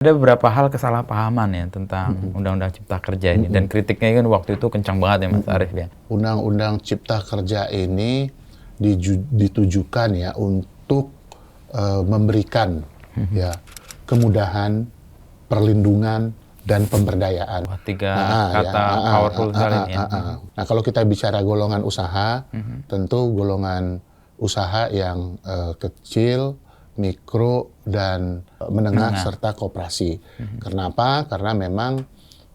Ada beberapa hal kesalahpahaman ya tentang Undang-Undang Cipta Kerja ini, dan kritiknya kan waktu itu kencang banget ya Mas Arief ya. Undang-Undang Cipta Kerja ini ditujukan ya untuk memberikan ya kemudahan, perlindungan dan pemberdayaan. Wah, tiga kata powerful sekali ini ya. Nah, kalau kita bicara golongan usaha, tentu golongan usaha yang kecil, mikro, dan menengah serta koperasi. Kenapa? Karena memang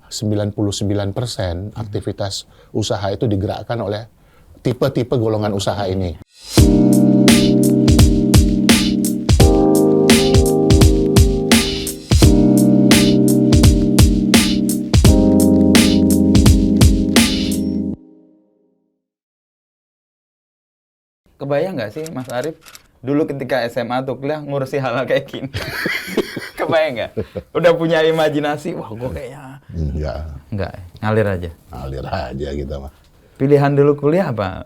99% aktivitas usaha itu digerakkan oleh tipe-tipe golongan usaha ini. Kebayang nggak sih Mas Arief dulu ketika SMA tuh kuliah ngurusi hal-hal kayak gini? Kebayang nggak? Udah punya imajinasi, wah gue kayaknya... Enggak, ngalir aja? Ngalir aja kita mah. Pilihan dulu kuliah apa?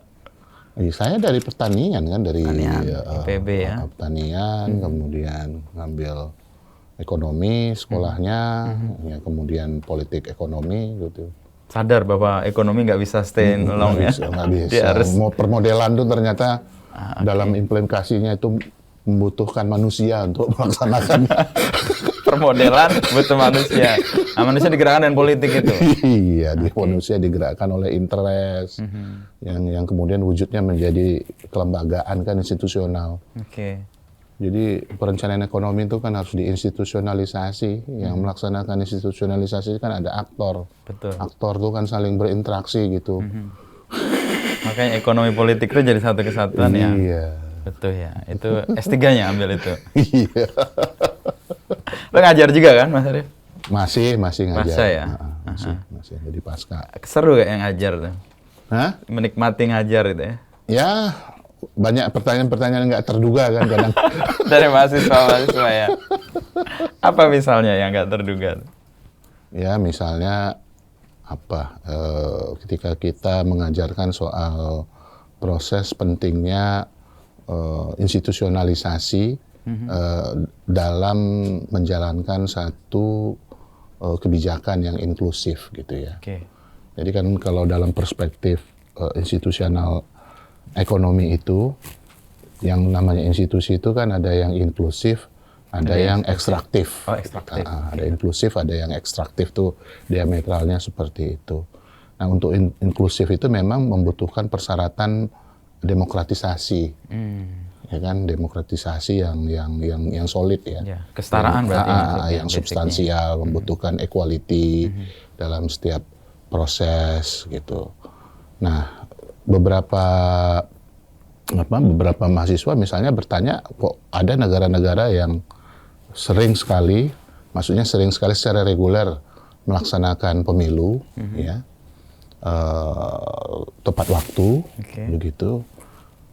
Saya dari pertanian kan, dari IPB ya. Pertanian, kemudian ngambil ekonomi sekolahnya, ya, kemudian politik ekonomi gitu. Sadar bahwa ekonomi nggak bisa stay long ya? Nggak bisa. Dia harus... Permodelan tuh ternyata dalam implementasinya itu membutuhkan manusia untuk melaksanakan. Permodelan butuh manusia. Nah, manusia digerakkan dengan politik itu. Iya, manusia digerakkan oleh interest yang kemudian wujudnya menjadi kelembagaan kan, institusional. Jadi perencanaan ekonomi itu kan harus diinstitusionalisasi. Yang melaksanakan institusionalisasi kan ada aktor. Betul. Aktor itu kan saling berinteraksi gitu. Makanya ekonomi politik itu jadi satu kesatuan ya. Iya. Betul ya. Itu S3-nya ambil itu. Iya. Lo ngajar juga kan Mas Arief? Masih ngajar. Pasca ya? Masih jadi pasca. Seru gak yang ngajar tuh? Hah? Menikmati ngajar itu ya? Ya, banyak pertanyaan-pertanyaan nggak terduga kan kadang. Dari mahasiswa ya? Apa misalnya yang nggak terduga? Ya, misalnya apa? Ketika kita mengajarkan soal proses pentingnya institusionalisasi dalam menjalankan satu kebijakan yang inklusif gitu ya. Jadi kan kalau dalam perspektif institusional ekonomi itu, yang namanya institusi itu kan ada yang inklusif, ada yang ekstraktif. Oh, ekstraktif. Ada inklusif, ada yang ekstraktif tuh diametralnya seperti itu. Nah, untuk inklusif itu memang membutuhkan persyaratan demokratisasi. Ya kan, demokratisasi yang solid ya. Kesetaraan berarti yang substansial, membutuhkan equality dalam setiap proses gitu. Nah, beberapa mahasiswa misalnya bertanya, kok ada negara-negara yang sering sekali secara reguler melaksanakan pemilu, ya, tepat waktu, begitu.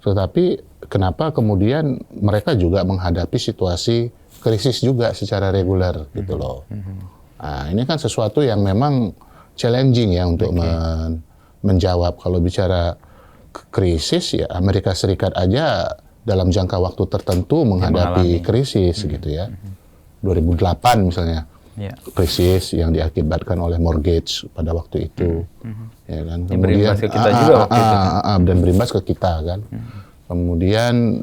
Tetapi kenapa kemudian mereka juga menghadapi situasi krisis juga secara reguler, gitu loh. Nah, ini kan sesuatu yang memang challenging ya untuk menjawab. Kalau bicara krisis ya, Amerika Serikat aja dalam jangka waktu tertentu menghadapi krisis gitu ya. 2008 misalnya, krisis yang diakibatkan oleh mortgage pada waktu itu, ya kan. Kemudian berimbas ke kita juga waktu itu. Dan berimbas ke kita kan. Kemudian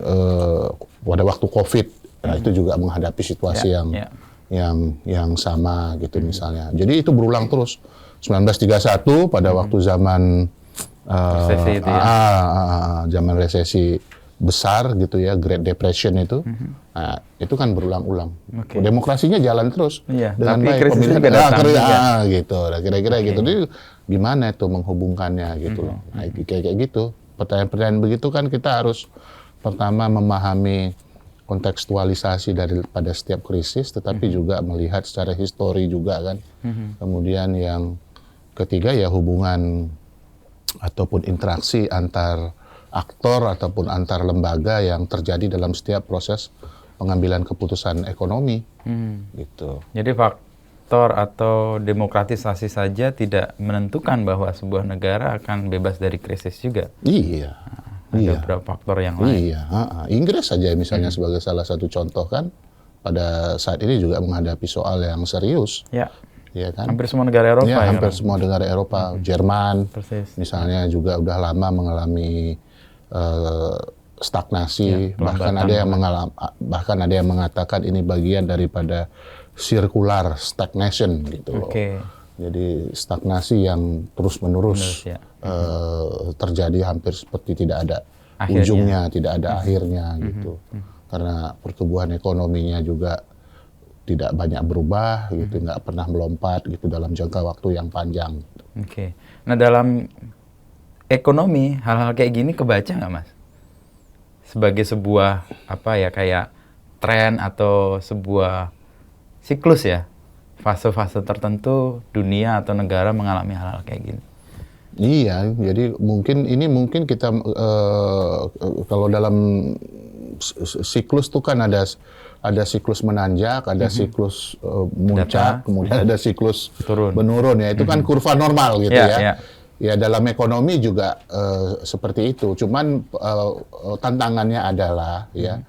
pada waktu COVID, nah itu juga menghadapi situasi yang sama gitu misalnya. Jadi itu berulang terus. 1931 pada waktu zaman resesi itu ya. Zaman resesi besar gitu ya, Great Depression itu. Nah, itu kan berulang-ulang. Demokrasinya jalan terus dengan tapi baik, krisisnya pemilihan gitu. Nah, kira-kira gitu. Jadi gimana itu menghubungkannya gitu loh. Nah, kayak gitu. Pertanyaan-pertanyaan begitu kan kita harus pertama memahami kontekstualisasi daripada setiap krisis, tetapi juga melihat secara histori juga kan. Kemudian yang ketiga ya hubungan ataupun interaksi antar aktor ataupun antar lembaga yang terjadi dalam setiap proses pengambilan keputusan ekonomi, gitu. Jadi faktor atau demokratisasi saja tidak menentukan bahwa sebuah negara akan bebas dari krisis juga. Iya. Ada beberapa faktor yang lain. Iya. Inggris saja misalnya sebagai salah satu contoh kan, pada saat ini juga menghadapi soal yang serius. Ya. Ya kan? Hampir semua negara Eropa. Ya, hampir kan? semua negara Eropa. Jerman, Persis. misalnya juga udah lama mengalami stagnasi. Bahkan ada yang mengatakan ini bagian daripada circular stagnation gitu loh. Jadi stagnasi yang terus-menerus terjadi hampir seperti tidak ada ujungnya, tidak ada akhirnya gitu. Karena pertumbuhan ekonominya juga tidak banyak berubah gitu, nggak pernah melompat gitu dalam jangka waktu yang panjang. Nah dalam ekonomi hal-hal kayak gini kebaca nggak Mas? Sebagai sebuah kayak tren atau sebuah siklus ya, fase-fase tertentu dunia atau negara mengalami hal-hal kayak gini. Iya, jadi mungkin kita kalau dalam siklus tuh kan ada siklus menanjak, ada siklus muncak, kemudian ada siklus menurun ya. Itu kan kurva normal gitu ya. Ya dalam ekonomi juga seperti itu. Cuman tantangannya adalah ya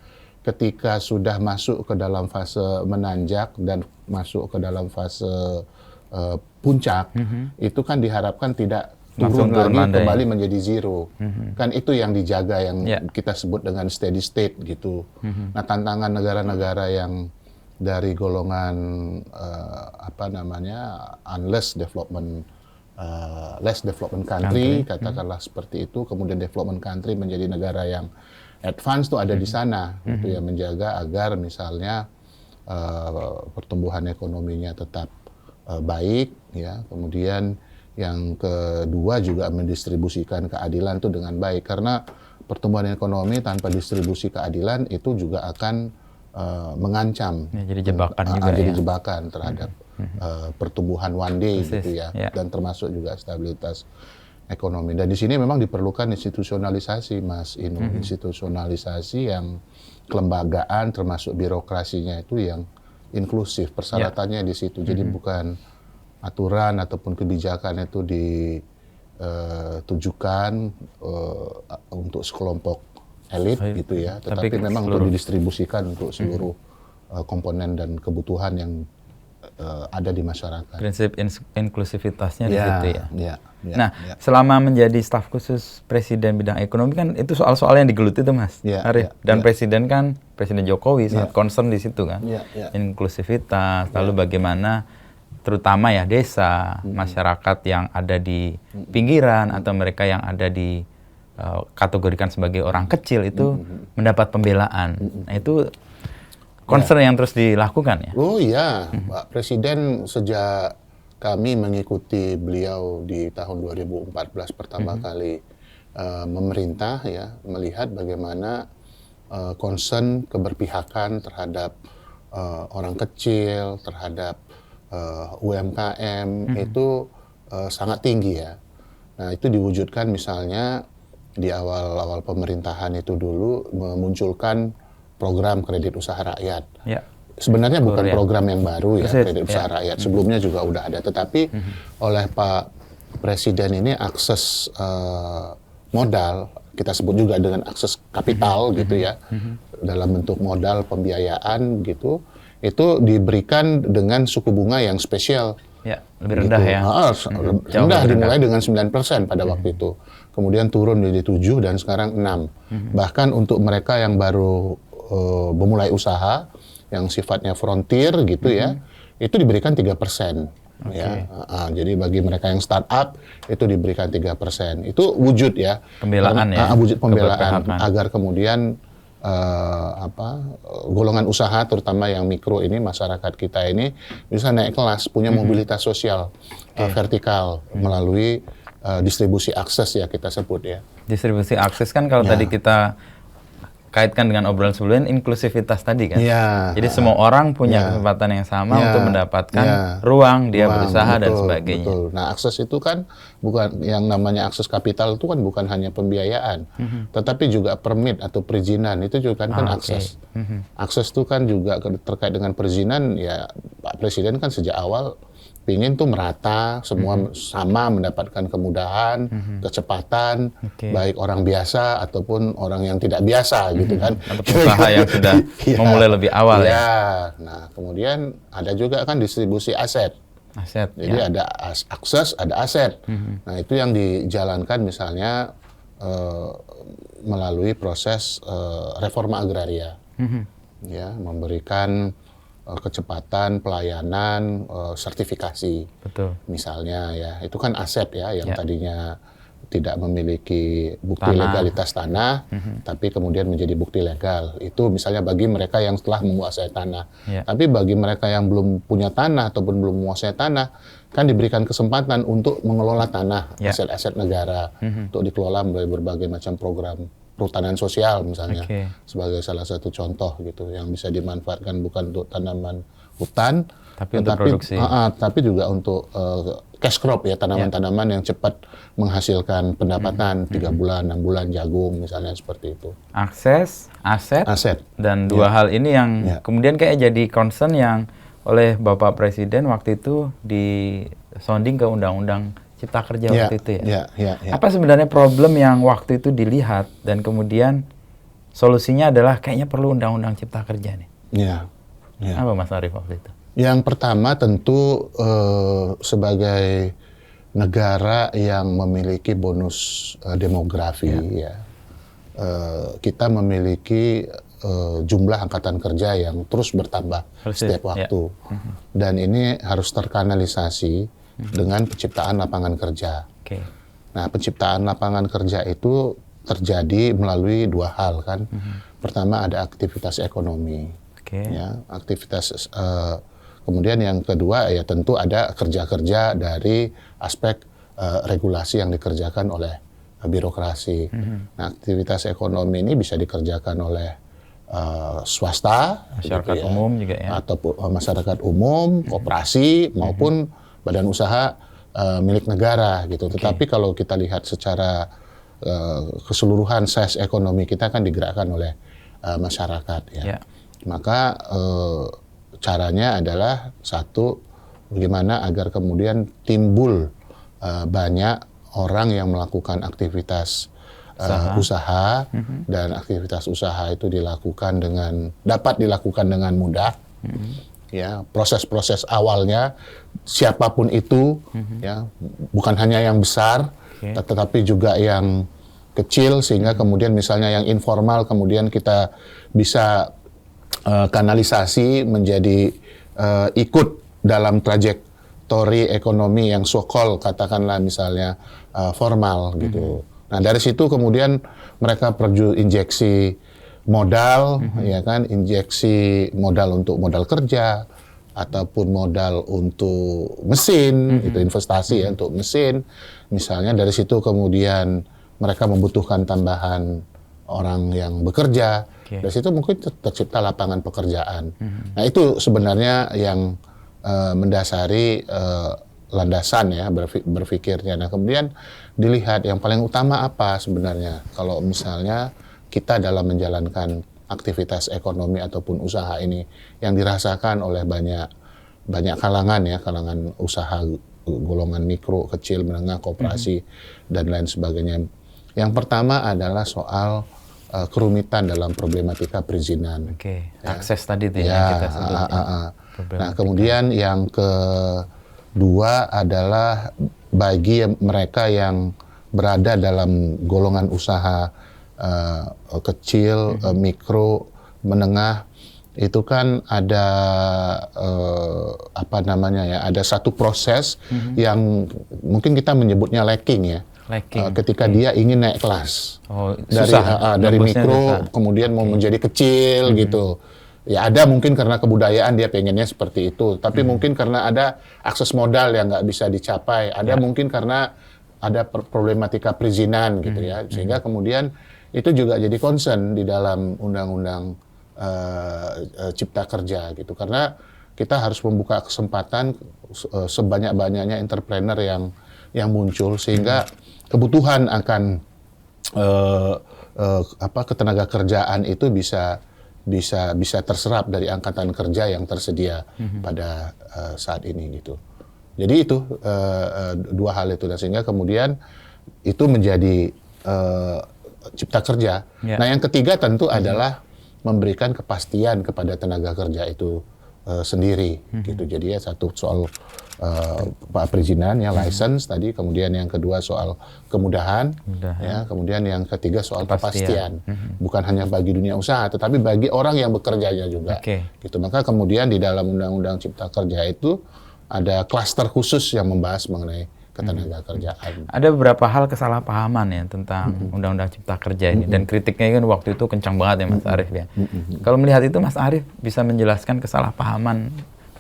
ketika sudah masuk ke dalam fase menanjak dan masuk ke dalam fase puncak, itu kan diharapkan tidak turun lagi kembali menjadi zero. Kan itu yang dijaga, yang kita sebut dengan steady state gitu. Nah tantangan negara-negara yang dari golongan less development country, katakanlah seperti itu, kemudian development country menjadi negara yang advance tuh ada di sana, gitu ya, menjaga agar misalnya pertumbuhan ekonominya tetap baik, ya, kemudian yang kedua juga mendistribusikan keadilan itu dengan baik, karena pertumbuhan ekonomi tanpa distribusi keadilan itu juga akan mengancam, jadi jebakan terhadap pertumbuhan one day gitu ya, dan termasuk juga stabilitas ekonomi. Dan di sini memang diperlukan institusionalisasi, Mas Inu, institusionalisasi yang kelembagaan termasuk birokrasinya itu yang inklusif, persyaratannya di situ. Jadi bukan aturan ataupun kebijakan itu ditujukan untuk sekelompok elit gitu ya, tetapi memang untuk didistribusikan untuk seluruh komponen dan kebutuhan yang ada di masyarakat. Prinsip inklusivitasnya di situ ya. Nah, selama menjadi staf khusus Presiden bidang ekonomi kan itu soal-soal yang digeluti tuh Mas Arief. Dan Presiden Jokowi sangat concern di situ kan. Inklusivitas, lalu bagaimana terutama ya desa, masyarakat yang ada di pinggiran atau mereka yang ada di kategorikan sebagai orang kecil itu mendapat pembelaan. Nah, itu concern yang terus dilakukan ya? Oh iya, Pak Presiden sejak kami mengikuti beliau di tahun 2014 pertama kali memerintah ya, melihat bagaimana concern keberpihakan terhadap orang kecil, terhadap UMKM itu sangat tinggi ya. Nah itu diwujudkan misalnya di awal-awal pemerintahan itu dulu memunculkan program kredit usaha rakyat. Sebenarnya bukan program yang baru ya, kredit usaha rakyat. Sebelumnya juga udah ada, tetapi oleh Pak Presiden ini akses modal, kita sebut juga dengan akses kapital gitu ya, dalam bentuk modal pembiayaan gitu, itu diberikan dengan suku bunga yang spesial. Lebih rendah gitu. Rendah, dimulai dengan 9% pada waktu itu. Kemudian turun menjadi 7 dan sekarang 6. Bahkan untuk mereka yang baru memulai usaha, yang sifatnya frontier gitu ya, itu diberikan 3%. Ya. Jadi bagi mereka yang startup, itu diberikan 3%. Itu wujud ya. Pembelaan wujud pembelaan agar kemudian golongan usaha terutama yang mikro ini, masyarakat kita ini bisa naik kelas, punya mobilitas sosial vertikal melalui distribusi akses ya kita sebut ya. Distribusi akses kan kalau tadi kita kaitkan dengan obrolan sebelumnya, inklusivitas tadi kan. Jadi semua orang punya kesempatan yang sama untuk mendapatkan ruang dia berusaha dan sebagainya. Betul. Nah, akses itu kan bukan yang namanya akses kapital itu kan bukan hanya pembiayaan, tetapi juga permit atau perizinan itu juga kan akses. Akses itu kan juga terkait dengan perizinan ya. Pak Presiden kan sejak awal pingin tuh merata, semua sama mendapatkan kemudahan, kecepatan, baik orang biasa ataupun orang yang tidak biasa gitu kan. Atau pengusaha yang sudah memulai lebih awal ya. Nah, kemudian ada juga kan distribusi aset. Jadi ada akses, ada aset. Nah, itu yang dijalankan misalnya melalui proses reforma agraria. Ya, memberikan kecepatan, pelayanan, sertifikasi. Betul. Misalnya ya, itu kan aset ya yang tadinya tidak memiliki bukti legalitas tanah, tapi kemudian menjadi bukti legal. Itu misalnya bagi mereka yang telah menguasai tanah. Tapi bagi mereka yang belum punya tanah ataupun belum menguasai tanah, kan diberikan kesempatan untuk mengelola tanah, aset-aset negara, untuk dikelola melalui berbagai macam program perhutanan sosial misalnya, sebagai salah satu contoh gitu, yang bisa dimanfaatkan bukan untuk tanaman hutan, tapi untuk produksi. Tapi juga untuk cash crop ya, tanaman-tanaman yang cepat menghasilkan pendapatan 3 bulan, 6 bulan, jagung misalnya seperti itu. Akses, aset. Dan dua hal ini yang kemudian kayak jadi concern yang oleh Bapak Presiden waktu itu di sounding ke Undang-Undang Cipta Kerja waktu itu ya. Apa sebenarnya problem yang waktu itu dilihat dan kemudian solusinya adalah kayaknya perlu Undang-Undang Cipta Kerja nih? Apa Mas Arief waktu itu? Yang pertama tentu sebagai negara yang memiliki bonus demografi kita memiliki jumlah angkatan kerja yang terus bertambah setiap waktu. Dan ini harus terkanalisasi dengan penciptaan lapangan kerja. Nah, penciptaan lapangan kerja itu terjadi melalui dua hal kan. Pertama ada aktivitas ekonomi, ya, aktivitas. Kemudian yang kedua ya tentu ada kerja-kerja dari aspek regulasi yang dikerjakan oleh birokrasi. Nah, aktivitas ekonomi ini bisa dikerjakan oleh swasta, masyarakat umum juga ya, ataupun masyarakat umum, koperasi maupun badan usaha milik negara gitu. Tetapi kalau kita lihat secara keseluruhan size ekonomi kita kan digerakkan oleh masyarakat ya. Maka caranya adalah satu, bagaimana agar kemudian timbul banyak orang yang melakukan aktivitas usaha dan aktivitas usaha itu dapat dilakukan dengan mudah. Ya, proses-proses awalnya siapapun itu ya, bukan hanya yang besar tetapi juga yang kecil, sehingga kemudian misalnya yang informal kemudian kita bisa kanalisasi menjadi ikut dalam trajektori ekonomi yang so-called katakanlah misalnya formal gitu. Nah, dari situ kemudian mereka perlu injeksi modal, ya kan, injeksi modal untuk modal kerja ataupun modal untuk mesin, itu investasi ya untuk mesin. Misalnya dari situ kemudian mereka membutuhkan tambahan orang yang bekerja. Dari situ mungkin tercipta lapangan pekerjaan. Nah, itu sebenarnya yang mendasari landasan ya berpikirnya. Nah, kemudian dilihat yang paling utama apa sebenarnya kalau misalnya kita dalam menjalankan aktivitas ekonomi ataupun usaha ini yang dirasakan oleh banyak kalangan ya, kalangan usaha golongan mikro, kecil, menengah, koperasi dan lain sebagainya. Yang pertama adalah soal kerumitan dalam problematika perizinan. Akses tadi itu yang kita sebut. Nah, kemudian yang kedua adalah bagi mereka yang berada dalam golongan usaha kecil, mikro, menengah, itu kan ada ada satu proses yang mungkin kita menyebutnya lacking ya. Ketika dia ingin naik kelas dari mikro kemudian mau menjadi kecil gitu. Ya ada mungkin karena kebudayaan dia pengennya seperti itu, tapi mungkin karena ada akses modal yang nggak bisa dicapai, ada mungkin karena ada problematika perizinan gitu ya, sehingga kemudian itu juga jadi concern di dalam undang-undang Cipta Kerja gitu, karena kita harus membuka kesempatan sebanyak-banyaknya entrepreneur yang muncul, sehingga kebutuhan akan ketenaga kerjaan itu bisa terserap dari angkatan kerja yang tersedia pada saat ini gitu. Jadi itu dua hal itu, dan sehingga kemudian itu menjadi cipta kerja. Ya. Nah, yang ketiga tentu adalah memberikan kepastian kepada tenaga kerja itu sendiri, gitu. Jadi ya satu soal perizinan, ya license tadi, kemudian yang kedua soal kemudahan, ya, kemudian yang ketiga soal kepastian. Bukan hanya bagi dunia usaha, tetapi bagi orang yang bekerjanya juga. Gitu. Maka kemudian di dalam Undang-Undang Cipta Kerja itu ada klaster khusus yang membahas mengenai ketenaga kerjaan. Ada beberapa hal kesalahpahaman ya tentang Undang-Undang Cipta Kerja ini, dan kritiknya kan waktu itu kencang banget ya Mas Arief ya. Kalau melihat itu Mas Arief bisa menjelaskan kesalahpahaman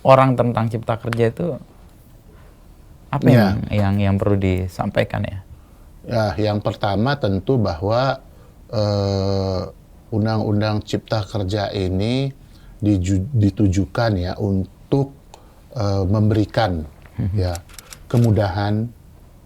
orang tentang Cipta Kerja itu apa yang perlu disampaikan ya? Ya, yang pertama tentu bahwa Undang-Undang Cipta Kerja ini ditujukan ya untuk memberikan ya kemudahan,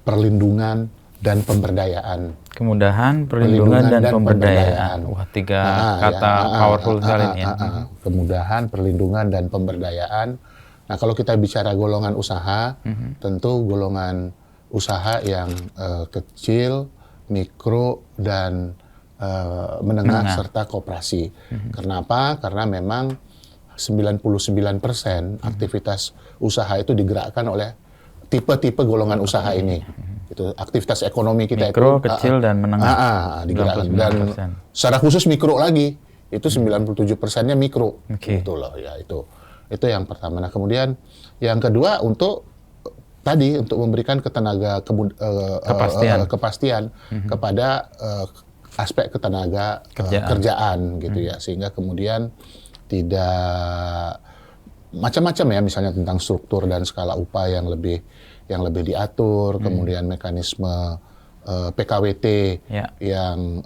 perlindungan, dan pemberdayaan. Kemudahan, perlindungan, dan pemberdayaan. Wah, tiga kata powerful sekali ini ya. Kemudahan, perlindungan, dan pemberdayaan. Nah, kalau kita bicara golongan usaha, tentu golongan usaha yang kecil, mikro, dan menengah, serta koperasi. Kenapa? Karena memang 99% aktivitas usaha itu digerakkan oleh tipe-tipe golongan usaha ini. Itu aktivitas ekonomi kita mikro, kecil, dan menengah. Digerakkan. Dan secara khusus mikro lagi, itu 97%-nya mikro. Gitu loh, ya itu yang pertama. Nah, kemudian yang kedua untuk memberikan kepastian kepada aspek ketenaga kerjaan gitu ya, sehingga kemudian tidak macam-macam ya, misalnya tentang struktur dan skala upah yang lebih diatur, kemudian mekanisme PKWT yang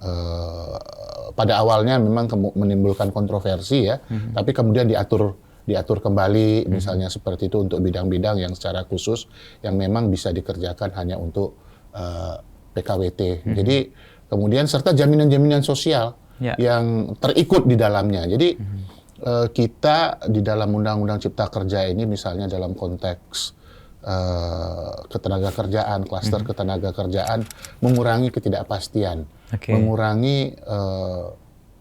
pada awalnya memang menimbulkan kontroversi ya, tapi kemudian diatur kembali, misalnya seperti itu untuk bidang-bidang yang secara khusus yang memang bisa dikerjakan hanya untuk PKWT. Jadi kemudian serta jaminan-jaminan sosial yang terikut di dalamnya. Jadi kita di dalam Undang-Undang Cipta Kerja ini, misalnya dalam konteks ketenaga kerjaan, klaster ketenaga kerjaan, mengurangi ketidakpastian, mengurangi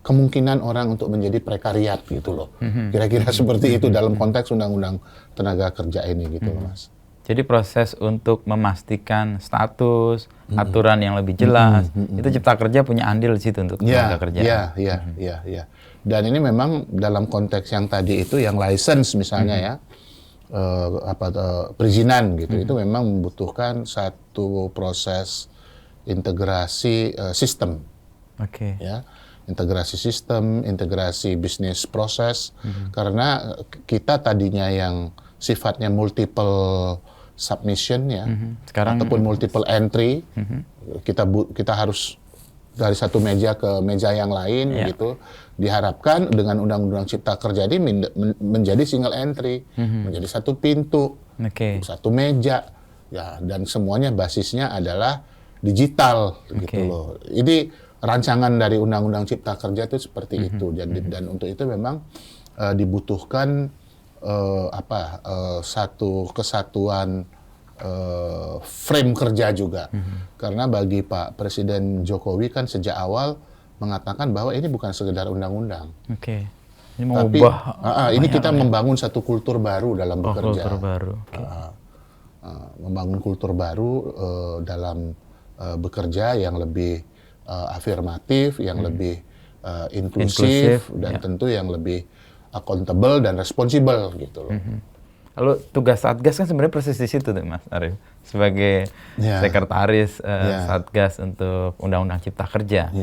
kemungkinan orang untuk menjadi prekariat gitu loh. Kira-kira seperti itu dalam konteks Undang-Undang Tenaga Kerja ini gitu loh, Mas. Jadi proses untuk memastikan status, aturan yang lebih jelas, itu Cipta Kerja punya andil di situ untuk tenaga kerja. Iya. Dan ini memang dalam konteks yang tadi itu, yang license misalnya ya, perizinan gitu, itu memang membutuhkan satu proses integrasi sistem. Ya, integrasi sistem, integrasi bisnis proses, karena kita tadinya yang sifatnya multiple submission ya, sekarang ataupun multiple entry, kita harus dari satu meja ke meja yang lain gitu. Diharapkan dengan Undang-Undang Cipta Kerja ini menjadi single entry, menjadi satu pintu, satu meja, ya, dan semuanya basisnya adalah digital gitu loh. Ini rancangan dari Undang-Undang Cipta Kerja itu seperti itu, dan untuk itu memang dibutuhkan satu kesatuan frame kerja juga, karena bagi Pak Presiden Jokowi kan sejak awal mengatakan bahwa ini bukan sekedar undang-undang, ini mengubah, ini kita membangun satu kultur baru dalam bekerja, membangun kultur baru dalam bekerja yang lebih afirmatif, yang lebih inklusif, dan tentu yang lebih accountable dan responsible gitu loh. Lalu tugas Satgas kan sebenarnya persis di situ tuh Mas Arief, sebagai sekretaris Satgas untuk Undang-Undang Cipta Kerja.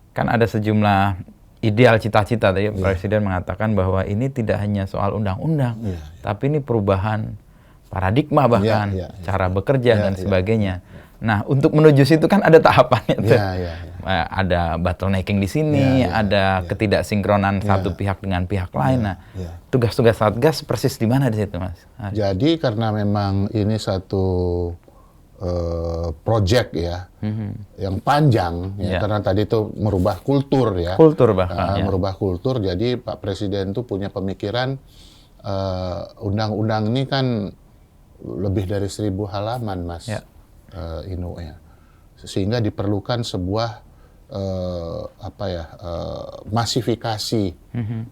Kan ada sejumlah ideal cita-cita tadi Presiden mengatakan bahwa ini tidak hanya soal undang-undang, tapi ini perubahan paradigma bahkan cara bekerja dan sebagainya. Nah, untuk menuju situ kan ada tahapannya tuh. Ada bottlenecking di sini, ada ketidaksinkronan satu pihak dengan pihak lain. Nah, tugas-tugas Satgas persis di mana di situ, Mas? Jadi karena memang ini satu project ya, yang panjang ya, karena tadi itu merubah kultur ya. Kultur bahkan. Merubah kultur, jadi Pak Presiden tuh punya pemikiran undang-undang ini kan lebih dari 1.000 halaman, Mas. Ya. Inu ya. Sehingga diperlukan sebuah masifikasi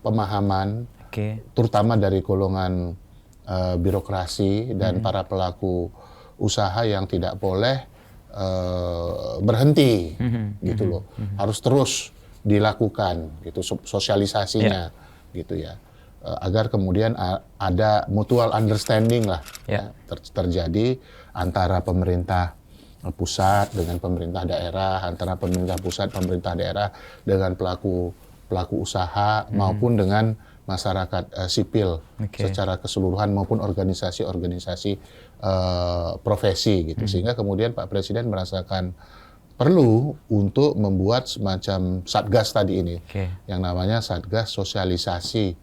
pemahaman, terutama dari golongan birokrasi dan para pelaku usaha yang tidak boleh berhenti, gitu loh. Harus terus dilakukan, gitu sosialisasinya, gitu ya. Agar kemudian ada mutual understanding lah terjadi antara pemerintah pusat dengan pemerintah daerah, antara pemerintah pusat, pemerintah daerah dengan pelaku usaha maupun dengan masyarakat sipil secara keseluruhan maupun organisasi-organisasi profesi gitu. Sehingga kemudian Pak Presiden merasakan perlu untuk membuat semacam satgas tadi ini yang namanya Satgas Sosialisasi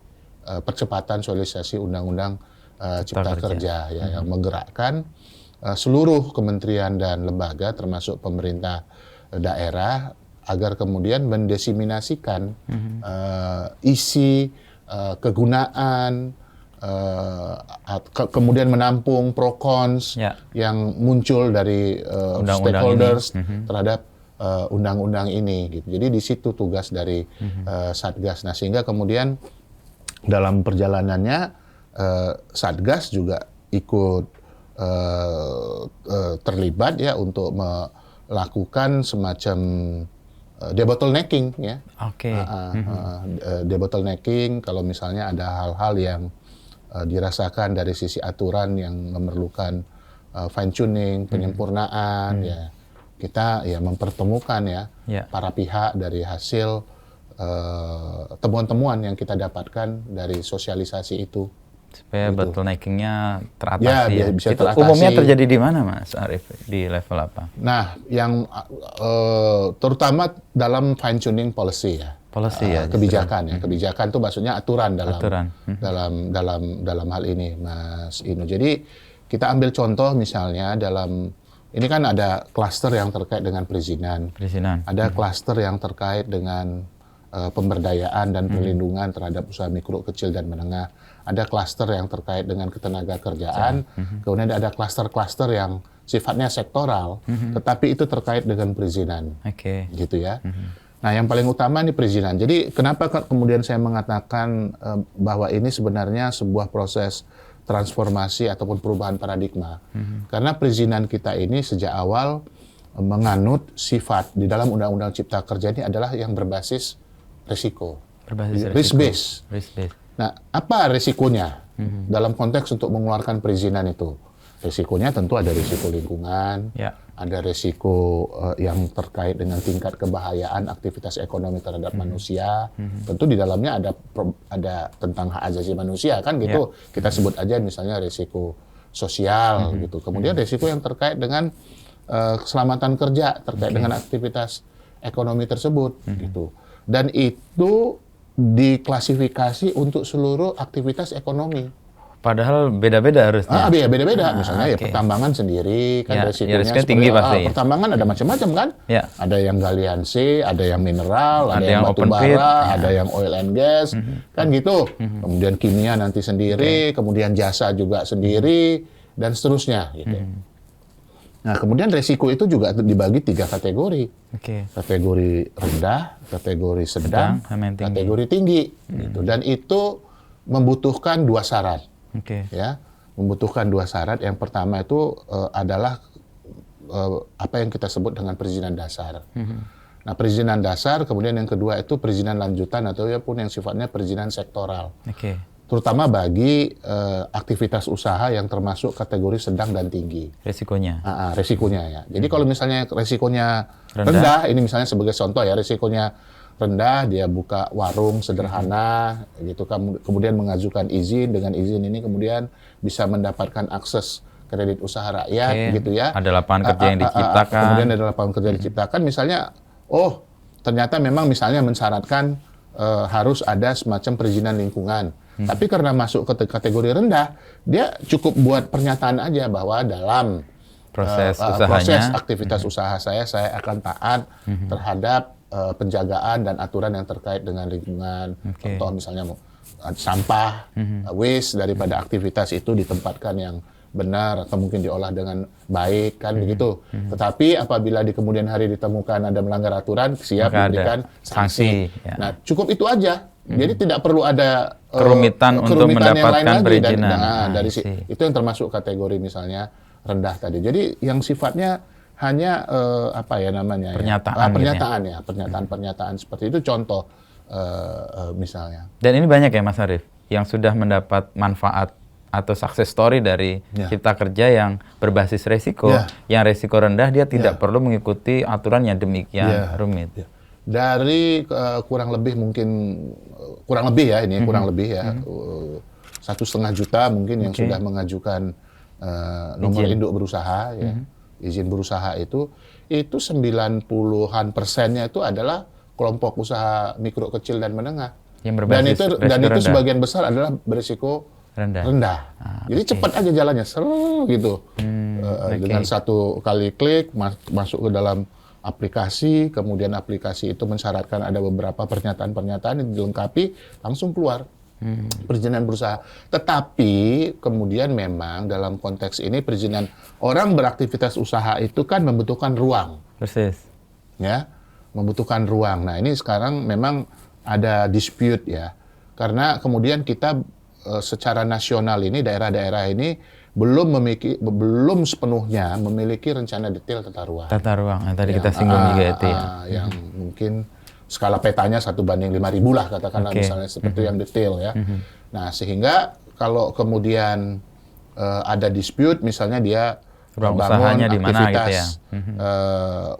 Percepatan Sosialisasi Undang-Undang Cipta Kerja ya, yang menggerakkan seluruh kementerian dan lembaga termasuk pemerintah daerah agar kemudian mendesiminasikan isi kegunaan kemudian menampung pro cons yang muncul dari stakeholders terhadap undang-undang ini gitu. Jadi di situ tugas dari Satgas. Nah, sehingga kemudian dalam perjalanannya Satgas juga ikut terlibat ya untuk melakukan semacam debottlenecking ya. Debottlenecking kalau misalnya ada hal-hal yang dirasakan dari sisi aturan yang memerlukan fine tuning, penyempurnaan ya. Kita ya mempertemukan ya para pihak dari hasil temuan-temuan yang kita dapatkan dari sosialisasi itu. Supaya bottlenecking-nya teratasi. Ya, bisa itu teratasi. umumnya terjadi di mana, Mas Arief? Di level apa? Nah, yang terutama dalam fine tuning policy ya. Kebijakan ya. Kebijakan itu maksudnya aturan dalam hal ini, Mas Inu. Jadi kita ambil contoh misalnya ini kan ada klaster yang terkait dengan perizinan. Ada klaster yang terkait dengan pemberdayaan dan perlindungan terhadap usaha mikro, kecil dan menengah. Ada klaster yang terkait dengan ketenaga kerjaan, kemudian ada klaster-klaster yang sifatnya sektoral, tetapi itu terkait dengan perizinan, gitu ya. Nah, yang paling utama ini perizinan. Jadi, kenapa kemudian saya mengatakan bahwa ini sebenarnya sebuah proses transformasi ataupun perubahan paradigma? Karena perizinan kita ini sejak awal menganut sifat di dalam Undang-Undang Cipta Kerja ini adalah yang berbasis risiko, risk base. Nah, apa risikonya dalam konteks untuk mengeluarkan perizinan itu? Risikonya tentu ada risiko lingkungan, ada risiko yang terkait dengan tingkat kebahayaan aktivitas ekonomi terhadap manusia. Tentu di dalamnya ada tentang hak asasi manusia kan gitu. Kita sebut aja misalnya risiko sosial gitu. Kemudian risiko yang terkait dengan keselamatan kerja terkait dengan aktivitas ekonomi tersebut gitu. Dan itu diklasifikasi untuk seluruh aktivitas ekonomi. Padahal beda-beda harusnya. Beda-beda. Misalnya ya pertambangan sendiri kan risikonya tinggi pasti. Pertambangan ada macam-macam kan? Ada yang galian C, ada yang mineral, ada yang batu bara, ada yang oil and gas, kan gitu. Kemudian kimia nanti sendiri, kemudian jasa juga sendiri dan seterusnya gitu. Nah, kemudian risiko itu juga dibagi 3 kategori. Kategori rendah, kategori sedang, kategori tinggi. Gitu. Dan itu membutuhkan 2 syarat. Ya, membutuhkan 2 syarat. Yang pertama itu adalah apa yang kita sebut dengan perizinan dasar. Nah, perizinan dasar, kemudian yang kedua itu perizinan lanjutan atau ya pun yang sifatnya perizinan sektoral. Terutama bagi aktivitas usaha yang termasuk kategori sedang dan tinggi. Resikonya ya. Jadi kalau misalnya resikonya rendah, ini misalnya sebagai contoh ya, resikonya rendah, dia buka warung sederhana, gitu, kemudian mengajukan izin, dengan izin ini kemudian bisa mendapatkan akses kredit usaha rakyat, gitu ya. Ada lapangan kerja yang diciptakan. Kemudian ada lapangan kerja diciptakan, misalnya, ternyata memang misalnya mensyaratkan harus ada semacam perizinan lingkungan. Tapi karena masuk ke kategori rendah, dia cukup buat pernyataan aja bahwa dalam proses aktivitas usaha saya akan taat terhadap penjagaan dan aturan yang terkait dengan lingkungan. Contoh misalnya sampah, waste daripada aktivitas itu ditempatkan yang benar atau mungkin diolah dengan baik kan begitu. Tetapi apabila di kemudian hari ditemukan ada melanggar aturan, siap Maka ada diberikan sanksi. ya. Nah, cukup itu aja. Jadi tidak perlu ada Kerumitan untuk yang lain mendapatkan lagi. perizinan. Dari itu yang termasuk kategori misalnya rendah tadi. Jadi yang sifatnya hanya pernyataan seperti itu contoh misalnya. Dan ini banyak ya Mas Arief yang sudah mendapat manfaat atau success story dari Cipta Kerja yang berbasis resiko, yang resiko rendah dia tidak perlu mengikuti aturan yang demikian rumit. Dari kurang lebih ya 1,5 juta mungkin yang sudah mengajukan nomor induk berusaha izin berusaha itu 90-an% itu adalah kelompok usaha mikro kecil dan menengah yang berbasis dan itu sebagian besar adalah berisiko rendah. Jadi cepat aja jalannya gitu dengan satu kali klik masuk ke dalam aplikasi, kemudian aplikasi itu mensyaratkan ada beberapa pernyataan-pernyataan yang dilengkapi, langsung keluar perizinan berusaha. Tetapi kemudian memang dalam konteks ini perizinan orang beraktivitas usaha itu kan membutuhkan ruang. Persis. Ya, membutuhkan ruang. Nah ini sekarang memang ada dispute ya, karena kemudian kita secara nasional ini daerah-daerah ini belum sepenuhnya memiliki rencana detail tata ruang. Tata ruang, yang tadi kita singgung juga itu ya. Yang mungkin skala petanya 1:5.000 lah katakanlah misalnya seperti yang detail ya. Nah sehingga kalau kemudian ada dispute misalnya dia ruang bangun usahanya di mana gitu ya.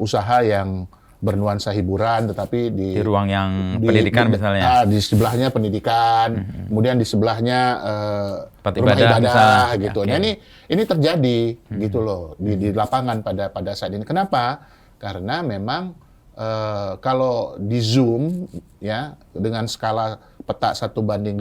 Usaha yang bernuansa hiburan, tetapi di ruang yang pendidikan misalnya. Di sebelahnya pendidikan, kemudian di sebelahnya rumah ibadah gitu. Nah ini terjadi gitu loh di lapangan pada saat ini. Kenapa? Karena memang kalau di Zoom ya dengan skala peta 1:50.000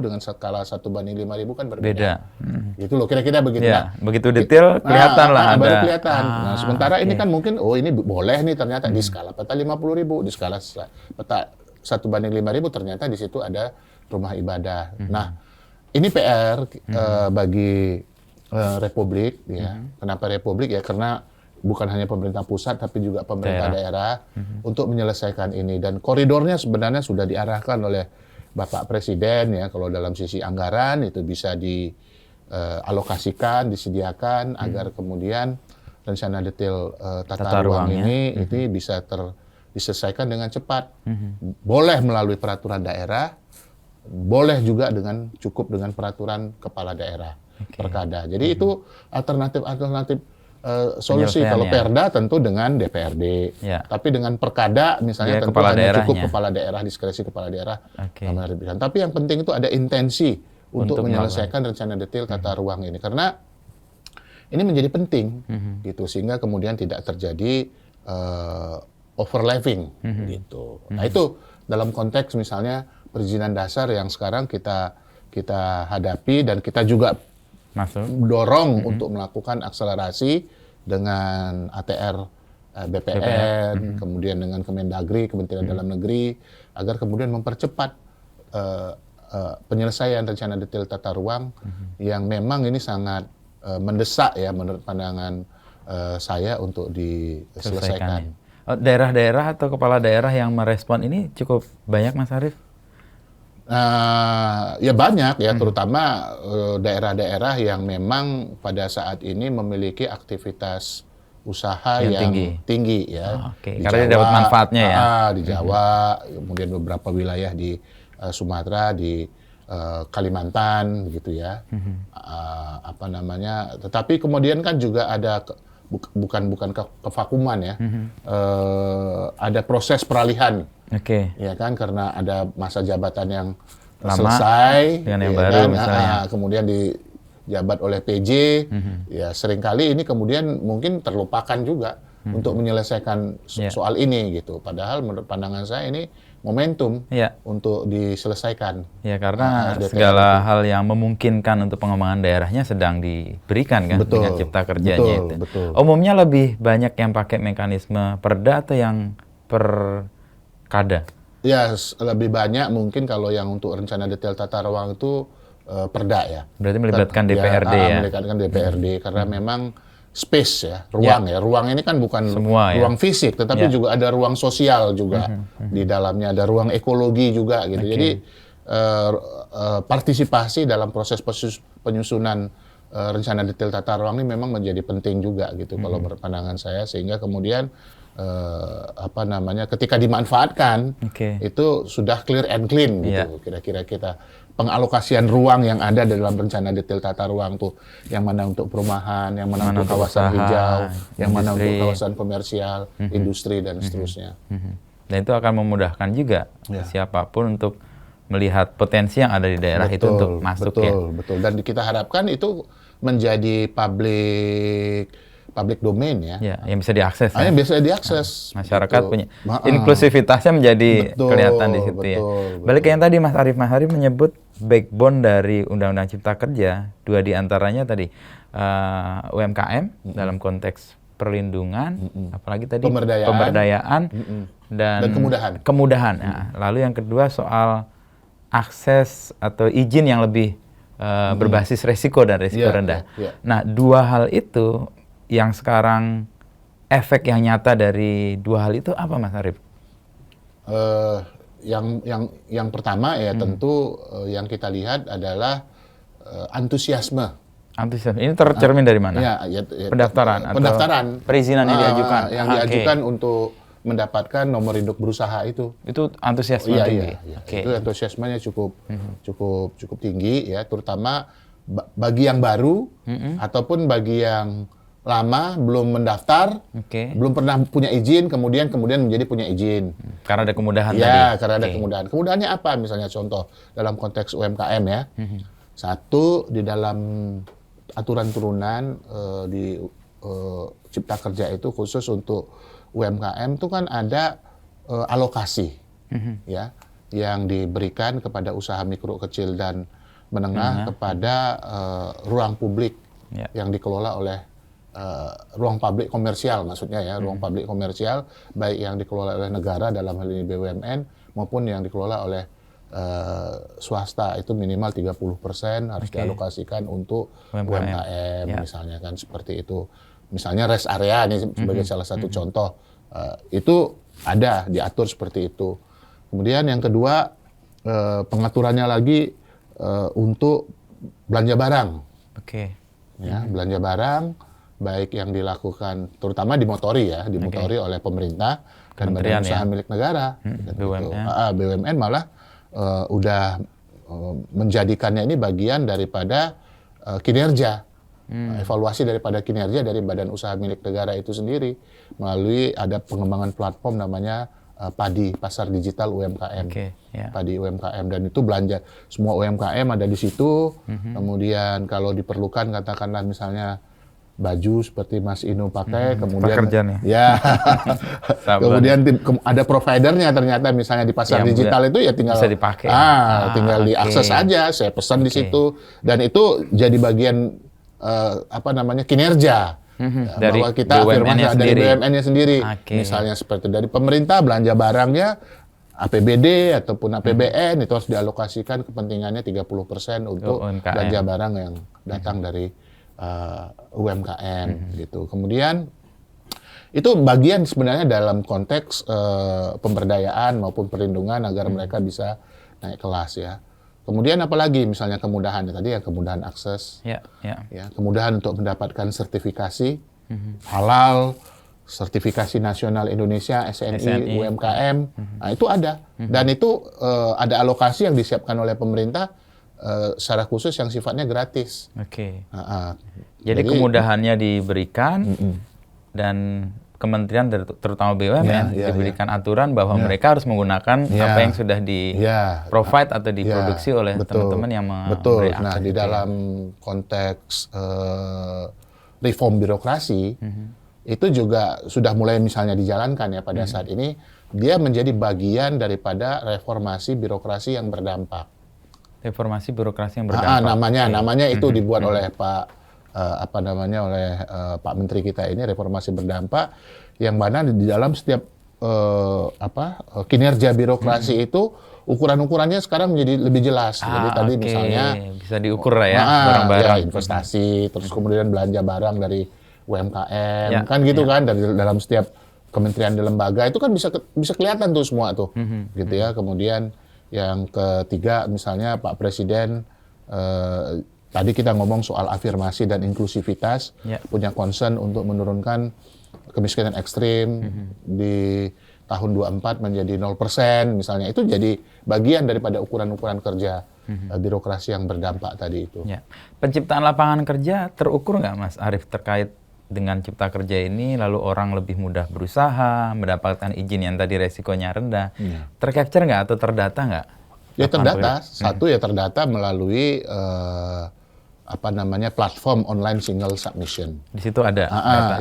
dengan skala 1:5.000 kan berbeda. Gitu loh, kira-kira begitu. Ya, begitu detail kelihatan lah ada. Baru kelihatan. Sementara ini kan mungkin ini boleh nih ternyata di skala peta 50.000, di skala peta 1:5.000 ternyata di situ ada rumah ibadah. Nah, ini PR bagi Republik ya. Kenapa Republik ya? Karena bukan hanya pemerintah pusat tapi juga pemerintah daerah untuk menyelesaikan ini, dan koridornya sebenarnya sudah diarahkan oleh Bapak Presiden ya, kalau dalam sisi anggaran itu bisa dialokasikan, disediakan agar kemudian rencana detail tata ruang ini itu bisa diselesaikan dengan cepat. Boleh melalui peraturan daerah, boleh juga cukup dengan peraturan kepala daerah perkada. Jadi itu alternatif solusi. Kalau Perda tentu dengan DPRD, tapi dengan Perkada misalnya tentu hanya cukup kepala daerah, diskresi kepala daerah. Tapi yang penting itu ada intensi untuk menyelesaikan rencana detail tata ruang ini, karena ini menjadi penting gitu, sehingga kemudian tidak terjadi overlapping gitu. Nah itu dalam konteks misalnya perizinan dasar yang sekarang kita hadapi, dan kita juga dorong untuk melakukan akselerasi dengan ATR BPN, kemudian dengan Kemendagri, Kementerian Dalam Negeri, agar kemudian mempercepat penyelesaian rencana detail tata ruang yang memang ini sangat mendesak ya menurut pandangan saya untuk diselesaikan. Daerah-daerah atau kepala daerah yang merespon ini cukup banyak, Mas Arief? Ya banyak ya, terutama daerah-daerah yang memang pada saat ini memiliki aktivitas usaha yang tinggi ya. Karena dia dapat manfaatnya ya. Di Jawa, kemudian beberapa wilayah di Sumatera, di Kalimantan gitu ya. Tetapi kemudian kan juga ada bukan kevakuman ya. Ada proses peralihan. Ya kan, karena ada masa jabatan yang selesai dengan yang baru misalnya. Kemudian dijabat oleh PJ, ya seringkali ini kemudian mungkin terlupakan juga untuk menyelesaikan soal ini gitu. Padahal menurut pandangan saya ini momentum untuk diselesaikan. Ya, karena segala hal yang memungkinkan untuk pengembangan daerahnya sedang diberikan kan dengan Cipta Kerjanya itu. Umumnya lebih banyak yang pakai mekanisme Perda atau yang Perkada? Ya, lebih banyak mungkin kalau yang untuk rencana detail tata ruang itu perda ya. Berarti melibatkan DPRD ya. Melibatkan DPRD karena memang space ya, ruang ya. Ruang ini kan bukan semua, ruang fisik, tetapi juga ada ruang sosial juga di dalamnya, ada ruang ekologi juga gitu. Jadi partisipasi dalam proses penyusunan rencana detail tata ruang ini memang menjadi penting juga gitu kalau berpandangan saya, sehingga kemudian ketika dimanfaatkan itu sudah clear and clean gitu. Kira-kira kita pengalokasian ruang yang ada dalam rencana detail tata ruang tuh, yang mana untuk perumahan, yang mana untuk kawasan hijau, yang mana untuk kawasan komersial, industri dan seterusnya. Dan itu akan memudahkan juga siapapun untuk melihat potensi yang ada di daerah itu untuk masuk Betul. Dan kita harapkan itu menjadi public domain ya. Yang bisa diakses. Yang bisa diakses. Masyarakat punya inklusivitasnya menjadi kelihatan di situ ya. Balik ke yang tadi Mas Arief menyebut backbone dari Undang-Undang Cipta Kerja, 2 diantaranya tadi UMKM dalam konteks perlindungan, apalagi tadi pemberdayaan dan kemudahan. Nah, lalu yang kedua soal akses atau izin yang lebih berbasis resiko dan resiko rendah. Nah, 2 hal itu yang sekarang efek yang nyata dari 2 hal itu apa, Mas Arief? Yang pertama ya tentu yang kita lihat adalah antusiasme. Ini tercermin dari mana? Pendaftaran. Perizinan yang diajukan. Yang diajukan untuk mendapatkan nomor induk berusaha itu. Itu antusiasme tinggi. Itu antusiasmenya cukup tinggi ya, terutama bagi yang baru ataupun bagi yang lama belum mendaftar, belum pernah punya izin, kemudian menjadi punya izin. Karena ada kemudahan tadi. Ya, karena ada kemudahan. Kemudahannya apa? Misalnya contoh dalam konteks UMKM ya. Satu, di dalam aturan turunan di Cipta Kerja itu khusus untuk UMKM itu kan ada alokasi ya yang diberikan kepada usaha mikro, kecil dan menengah kepada ruang publik yang dikelola oleh ruang publik komersial, maksudnya ya, ruang publik komersial baik yang dikelola oleh negara dalam hal ini BUMN maupun yang dikelola oleh swasta, itu minimal 30% harus dialokasikan untuk UMKM misalnya kan seperti itu. Misalnya rest area ini sebagai salah satu contoh, itu ada diatur seperti itu. Kemudian yang kedua, pengaturannya lagi untuk belanja barang. Ya, belanja barang baik yang dilakukan terutama dimotori oleh pemerintah dan badan usaha milik negara. BUMN malah udah menjadikannya ini bagian daripada kinerja. Evaluasi daripada kinerja dari badan usaha milik negara itu sendiri melalui ada pengembangan platform namanya PADI, Pasar Digital UMKM. PADI UMKM, dan itu belanja semua UMKM ada di situ. Kemudian kalau diperlukan katakanlah misalnya baju seperti Mas Inu pakai, kemudian kemudian ada providernya ternyata misalnya di pasar digital itu ya tinggal bisa dipakai. Tinggal diakses aja, saya pesan di situ, dan itu jadi bagian kinerja dari bahwa kita afirmasi dari BUMN-nya sendiri. Misalnya seperti dari pemerintah belanja barangnya APBD ataupun APBN itu harus dialokasikan kepentingannya 30% untuk belanja barang yang datang dari UMKM gitu. Kemudian itu bagian sebenarnya dalam konteks pemberdayaan maupun perlindungan agar mereka bisa naik kelas ya. Kemudian apalagi misalnya kemudahan tadi ya, kemudahan akses, ya, kemudahan untuk mendapatkan sertifikasi halal, sertifikasi nasional Indonesia, SNI. UMKM, nah itu ada, dan itu ada alokasi yang disiapkan oleh pemerintah secara khusus yang sifatnya gratis. Jadi kemudahannya diberikan dan kementerian terutama BUMN diberikan aturan bahwa mereka harus menggunakan apa yang sudah di-provide atau diproduksi oleh teman-teman yang memberi akses. Nah, di dalam konteks reform birokrasi, itu juga sudah mulai misalnya dijalankan ya pada saat ini, dia menjadi bagian daripada reformasi birokrasi yang berdampak. Reformasi birokrasi yang berdampak. Namanya itu dibuat oleh Pak Menteri kita ini, reformasi berdampak, yang mana di dalam setiap kinerja birokrasi itu ukuran-ukurannya sekarang menjadi lebih jelas. Jadi tadi misalnya bisa diukur lah ya, barang-barang ya, investasi, terus kemudian belanja barang dari UMKM, kan gitu kan, dari dalam setiap kementerian dan lembaga itu kan bisa kelihatan tuh semua tuh, gitu ya. Kemudian yang ketiga misalnya Pak Presiden tadi kita ngomong soal afirmasi dan inklusivitas, punya concern untuk menurunkan kemiskinan ekstrim di tahun 24 menjadi 0% misalnya. Itu jadi bagian daripada ukuran-ukuran kerja birokrasi yang berdampak tadi itu. Ya. Penciptaan lapangan kerja terukur nggak Mas Arief terkait dengan cipta kerja ini, lalu orang lebih mudah berusaha, mendapatkan izin yang tadi resikonya rendah, tercapture nggak atau terdata nggak? Ya terdata, satu ya terdata melalui platform online single submission. Di situ ada data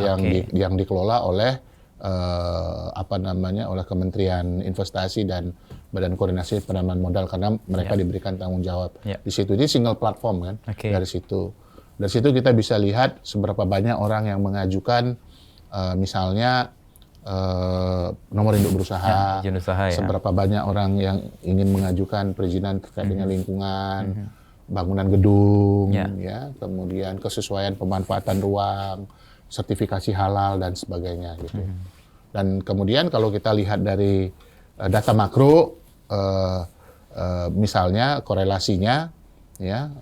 yang dikelola oleh oleh Kementerian Investasi dan Badan Koordinasi Penanaman Modal karena mereka diberikan tanggung jawab di situ. Jadi single platform kan dari situ. Dari situ kita bisa lihat seberapa banyak orang yang mengajukan misalnya nomor induk berusaha, izin usaha, seberapa banyak orang yang ingin mengajukan perizinan terkait dengan lingkungan, bangunan gedung, ya, kemudian kesesuaian pemanfaatan ruang, sertifikasi halal dan sebagainya gitu. Dan kemudian kalau kita lihat dari data makro, misalnya korelasinya, ya,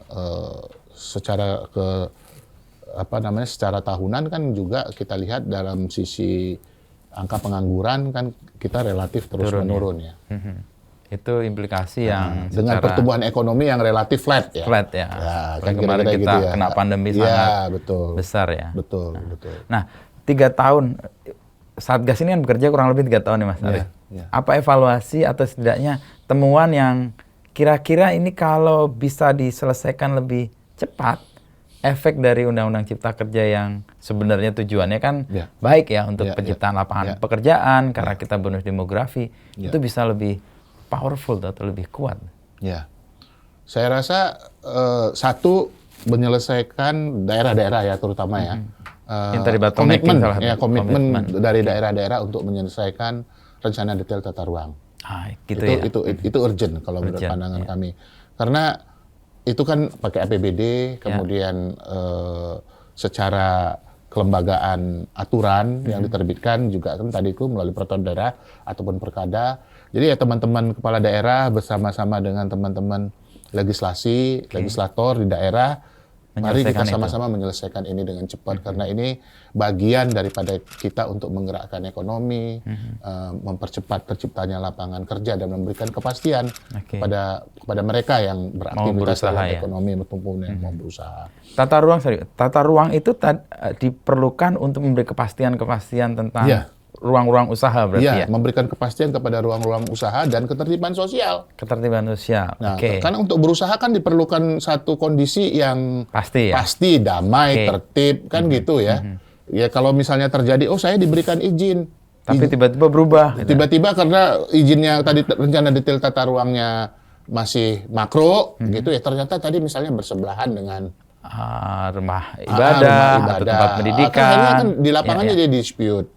secara secara tahunan kan juga kita lihat dalam sisi angka pengangguran kan kita relatif terus menurun ya. Itu implikasi yang dengan pertumbuhan ekonomi yang relatif flat ya. Flat ya. Kan kemarin kita gitu ya. Kena pandemi sangat besar ya. Betul. Nah, 3 tahun Satgas ini kan bekerja kurang lebih 3 tahun nih Mas Arief. Apa evaluasi atau setidaknya temuan yang kira-kira ini kalau bisa diselesaikan lebih cepat, efek dari Undang-Undang Cipta Kerja yang sebenarnya tujuannya kan baik ya untuk penciptaan lapangan pekerjaan karena kita bonus demografi, itu bisa lebih powerful atau lebih kuat? Ya, saya rasa satu menyelesaikan daerah-daerah ya terutama ya. Komitmen dari daerah-daerah untuk menyelesaikan rencana detail tata ruang. Itu urgent kalau menurut pandangan kami. Karena itu kan pakai APBD, kemudian secara kelembagaan aturan yang diterbitkan juga kan tadi itu melalui peraturan daerah ataupun perkada. Jadi ya teman-teman kepala daerah bersama-sama dengan teman-teman legislator di daerah, mari kita sama-sama menyelesaikan ini dengan cepat karena ini bagian daripada kita untuk menggerakkan ekonomi, mempercepat terciptanya lapangan kerja dan memberikan kepastian kepada mereka yang beraktivitas dalam ekonomi maupun yang mau berusaha. Tata ruang itu diperlukan untuk memberi kepastian tentang ruang-ruang usaha berarti ya? Memberikan kepastian kepada ruang-ruang usaha dan ketertiban sosial. Nah, karena untuk berusaha kan diperlukan satu kondisi yang pasti damai, tertib, kan gitu ya. Ya kalau misalnya terjadi, saya diberikan izin. Tapi tiba-tiba berubah. Tiba-tiba karena izinnya tadi rencana detail tata ruangnya masih makro, gitu ya. Ternyata tadi misalnya bersebelahan dengan rumah ibadah, atau tempat pendidikan. Akhirnya kan di lapangannya jadi dispute,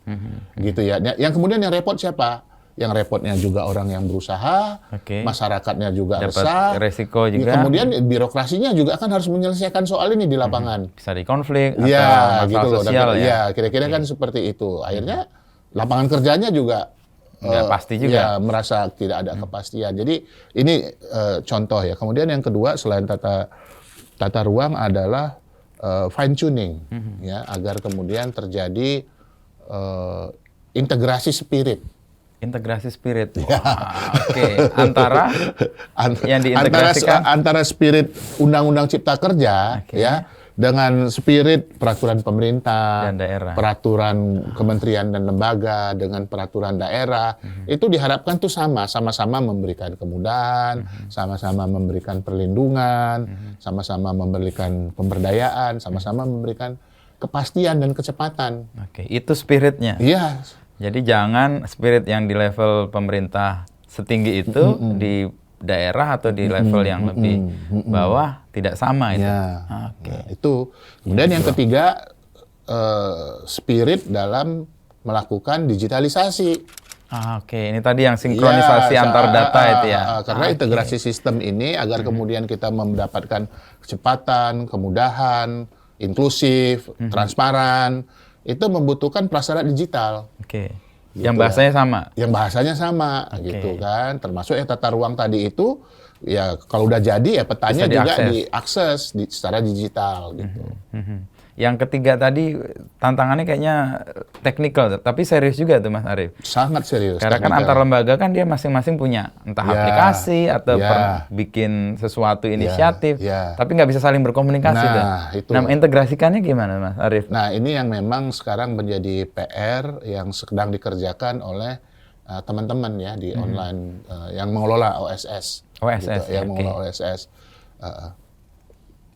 gitu ya. Yang kemudian yang repot siapa? Yang repotnya juga orang yang berusaha, masyarakatnya juga resah, resiko juga. Kemudian birokrasinya juga kan harus menyelesaikan soal ini di lapangan. Bisa dikonflik atau masalah gitu loh. sosial ya. Kira-kira kan seperti itu. Akhirnya lapangan kerjanya juga nggak pasti juga. Merasa tidak ada kepastian. Jadi ini contoh ya. Kemudian yang kedua selain tata ruang adalah fine tuning ya agar kemudian terjadi integrasi spirit. Antara yang diintegrasikan antara spirit Undang-Undang Cipta Kerja ya dengan spirit peraturan pemerintah dan daerah, peraturan kementerian dan lembaga dengan peraturan daerah, itu diharapkan tuh sama-sama memberikan kemudahan, sama-sama memberikan perlindungan, sama-sama memberikan pemberdayaan, sama-sama memberikan kepastian dan kecepatan. Itu spiritnya. Iya. Jadi jangan spirit yang di level pemerintah setinggi itu di daerah atau di level yang lebih bawah tidak sama itu. Nah, itu. Kemudian yang ketiga spirit dalam melakukan digitalisasi. Oke, ini tadi yang sinkronisasi antar data itu ya. Karena integrasi sistem ini agar kemudian kita mendapatkan kecepatan, kemudahan, inklusif, transparan, itu membutuhkan prasyarat digital. Oke. Gitu Yang bahasanya sama. Yang bahasanya sama, gitu kan. Termasuk tata ruang tadi itu, ya kalau udah jadi ya petanya juga diakses secara digital gitu. Yang ketiga tadi tantangannya kayaknya teknikal, tapi serius juga tuh Mas Arief. Sangat serius. Karena kan antar lembaga kan dia masing-masing punya entah aplikasi atau bikin sesuatu inisiatif, tapi nggak bisa saling berkomunikasi tuh. Nah, integrasikannya gimana Mas Arief? Nah, ini yang memang sekarang menjadi PR yang sedang dikerjakan oleh teman-teman ya di online yang mengelola OSS. OSS, gitu, yang mengelola OSS.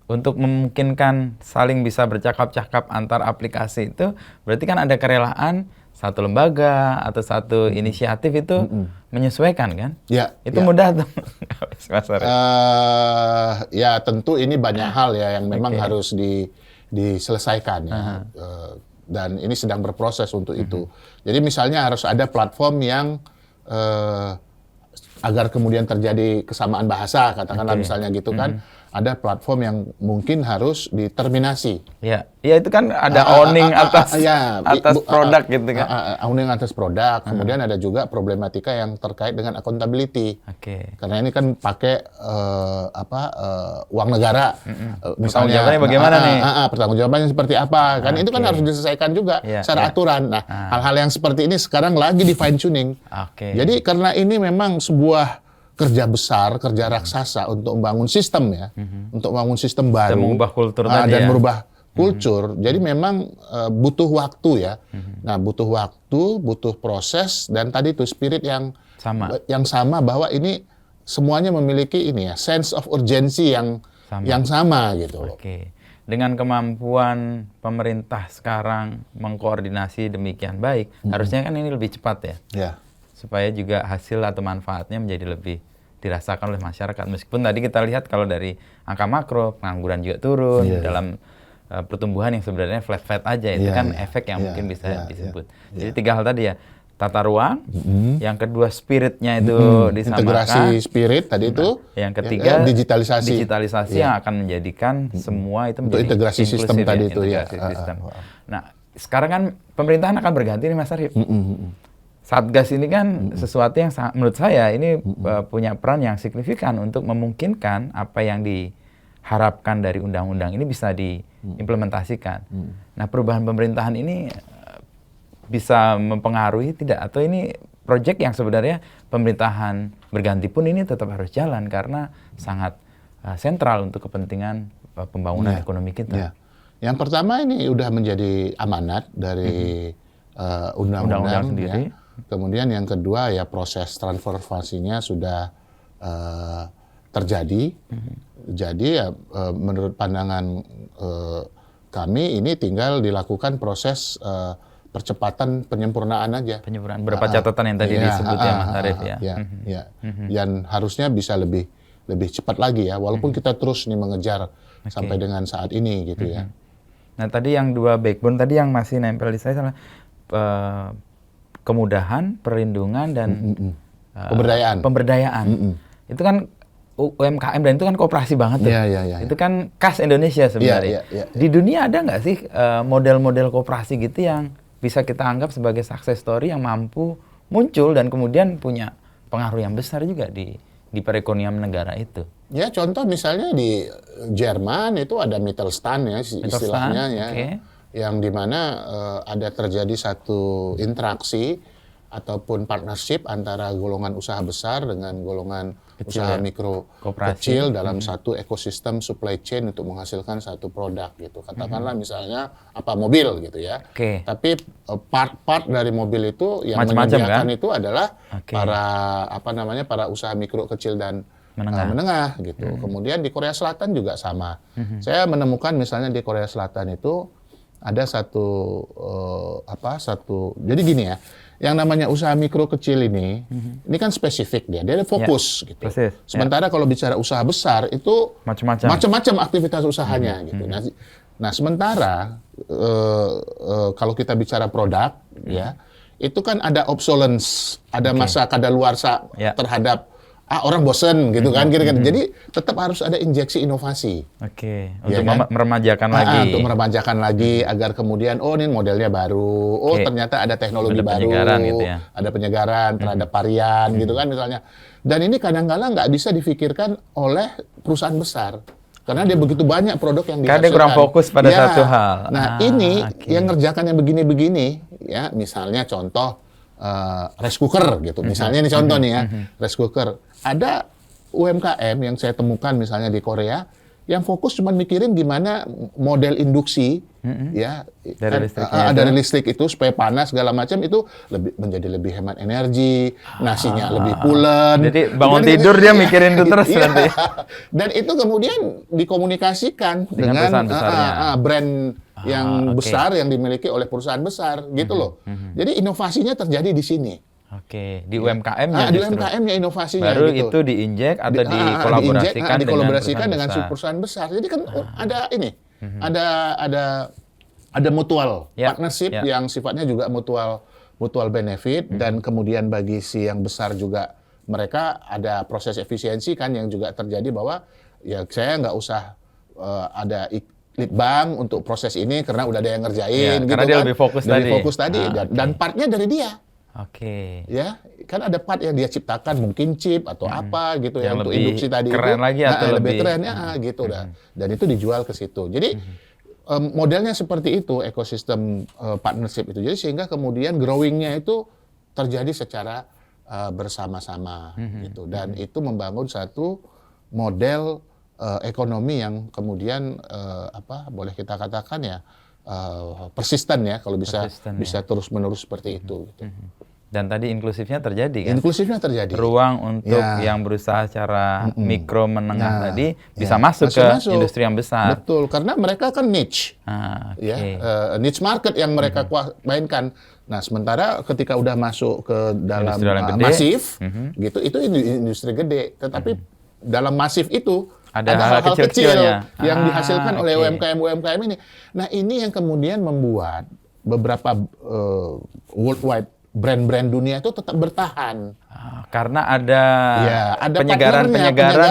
Untuk memungkinkan saling bisa bercakap-cakap antar aplikasi itu, berarti kan ada kerelaan satu lembaga atau satu inisiatif itu menyesuaikan kan? Ya. Itu mudah tuh. Ya tentu ini banyak hal ya yang memang harus diselesaikan ya. Dan ini sedang berproses untuk itu. Jadi misalnya harus ada platform yang agar kemudian terjadi kesamaan bahasa, katakanlah misalnya gitu kan. Ada platform yang mungkin harus diterminasi. Ya, ya itu kan ada owning atas produk gitu kan. Owning atas produk. Kemudian ada juga problematika yang terkait dengan accountability. Karena ini kan pakai uang negara. Misalnya bagaimana nih? Pertanggungjawabannya seperti apa? Kan itu kan harus diselesaikan juga secara aturan. Nah, hal-hal yang seperti ini sekarang lagi di fine tuning. Jadi karena ini memang sebuah kerja besar, kerja raksasa untuk membangun sistem ya, untuk membangun sistem baru, dan mengubah kultur tadi dan merubah kultur. Jadi memang butuh waktu ya. Nah, butuh waktu, butuh proses, dan tadi itu spirit yang sama bahwa ini semuanya memiliki ini ya, sense of urgency yang sama gitu loh. Dengan kemampuan pemerintah sekarang mengkoordinasi demikian baik, harusnya kan ini lebih cepat ya. Supaya juga hasil atau manfaatnya menjadi lebih dirasakan oleh masyarakat. Meskipun tadi kita lihat kalau dari angka makro, pengangguran juga turun, dalam pertumbuhan yang sebenarnya flat aja, itu kan efek yang mungkin bisa disebut. Jadi 3 hal tadi ya, tata ruang, yang kedua spiritnya itu disamakan. Integrasi spirit tadi itu. Yang ketiga digitalisasi yang akan menjadikan semua itu menjadi integrasi sistem tadi itu ya. Nah, sekarang kan pemerintahan akan berganti nih Mas Arief. Satgas ini kan sesuatu yang menurut saya ini punya peran yang signifikan untuk memungkinkan apa yang diharapkan dari undang-undang ini bisa diimplementasikan. Nah, perubahan pemerintahan ini bisa mempengaruhi tidak? Atau ini proyek yang sebenarnya pemerintahan berganti pun ini tetap harus jalan karena sangat sentral untuk kepentingan pembangunan ekonomi kita. Yang pertama ini udah menjadi amanat dari undang-undang sendiri. Kemudian yang kedua ya proses transformasinya sudah terjadi. Jadi ya menurut pandangan kami ini tinggal dilakukan proses percepatan penyempurnaan aja. Penyempurnaan. Berapa catatan yang tadi disebut ya Mas Arief ya. Dan harusnya bisa lebih cepat lagi ya. Walaupun kita terus nih mengejar sampai dengan saat ini gitu ya. Nah tadi yang 2 backbone tadi yang masih nempel di saya adalah kemudahan, perlindungan, dan pemberdayaan. Itu kan UMKM dan itu kan koperasi banget tuh. Itu kan khas Indonesia sebenarnya. Di dunia ada nggak sih model-model koperasi gitu yang bisa kita anggap sebagai success story yang mampu muncul dan kemudian punya pengaruh yang besar juga di perekonomian negara itu? Ya contoh misalnya di Jerman itu ada Mittelstand ya istilahnya ya. Yang dimana ada terjadi satu interaksi ataupun partnership antara golongan usaha besar dengan golongan usaha mikro kecil dalam satu ekosistem supply chain untuk menghasilkan satu produk gitu. Katakanlah misalnya mobil gitu ya. Tapi part-part dari mobil itu yang menyediakan itu adalah para usaha mikro kecil dan menengah gitu. Kemudian di Korea Selatan juga sama. Saya menemukan misalnya di Korea Selatan itu ada jadi gini ya, yang namanya usaha mikro kecil ini kan spesifik dia ada fokus gitu. Sementara kalau bicara usaha besar itu macam-macam aktivitas usahanya gitu. Nah sementara kalau kita bicara produk ya, itu kan ada obsolescence, ada masa kadaluarsa terhadap orang bosen gitu kan, kira-kira. Jadi tetap harus ada injeksi inovasi. Untuk meremajakan lagi. Untuk meremajakan lagi agar kemudian ini modelnya baru. Ternyata ada teknologi baru. Gitu ya. Ada penyegaran terhadap varian gitu kan misalnya. Dan ini kadang-kala nggak bisa difikirkan oleh perusahaan besar. Karena dia begitu banyak produk yang dihasilkan. Karena dia kurang fokus pada satu hal. Nah ini yang ngerjakan yang begini-begini, ya misalnya contoh rice cooker gitu. Misalnya ini contoh nih ya, rice cooker. Ada UMKM yang saya temukan misalnya di Korea yang fokus cuma mikirin gimana model induksi ya dari listrik itu supaya panas segala macam itu menjadi lebih hemat energi, nasinya lebih pulen. Jadi bangun tidur dia mikirin itu terus nanti. Dan itu kemudian dikomunikasikan dengan brand yang besar yang dimiliki oleh perusahaan besar gitu loh. Jadi inovasinya terjadi di sini. Di UMKM-nya di UMKM-nya inovasinya baru gitu. itu diinjek atau dikolaborasikan dengan perusahaan besar. Jadi kan ada ini, ada mutual partnership yang sifatnya juga mutual benefit dan kemudian bagi si yang besar juga mereka ada proses efisiensi kan yang juga terjadi bahwa ya saya nggak usah ada lead bank untuk proses ini karena udah ada yang ngerjain gitu karena kan. Dia lebih fokus tadi. Dan partnya dari dia. Ya, kan ada part yang dia ciptakan mungkin chip atau apa gitu yang untuk lebih induksi tadi keren itu. Lagi atau lebih keren gitu dan itu dijual ke situ. Jadi modelnya seperti itu ekosistem partnership itu. Jadi sehingga kemudian growing-nya itu terjadi secara bersama-sama gitu dan itu membangun satu model ekonomi yang kemudian boleh kita katakan ya persisten ya kalau bisa terus-menerus seperti itu gitu. Dan tadi inklusifnya terjadi kan? Inklusifnya terjadi. Ruang untuk yang berusaha secara mikro menengah tadi bisa masuk ke industri yang besar. Betul, karena mereka kan niche. Niche market yang mereka mainkan. Nah, sementara ketika udah masuk ke dalam masif gitu itu industri gede. Tetapi dalam masif itu ada hal-hal kecil yang dihasilkan oleh UMKM ini. Nah, ini yang kemudian membuat beberapa worldwide brand-brand dunia itu tetap bertahan. Karena ada penyegaran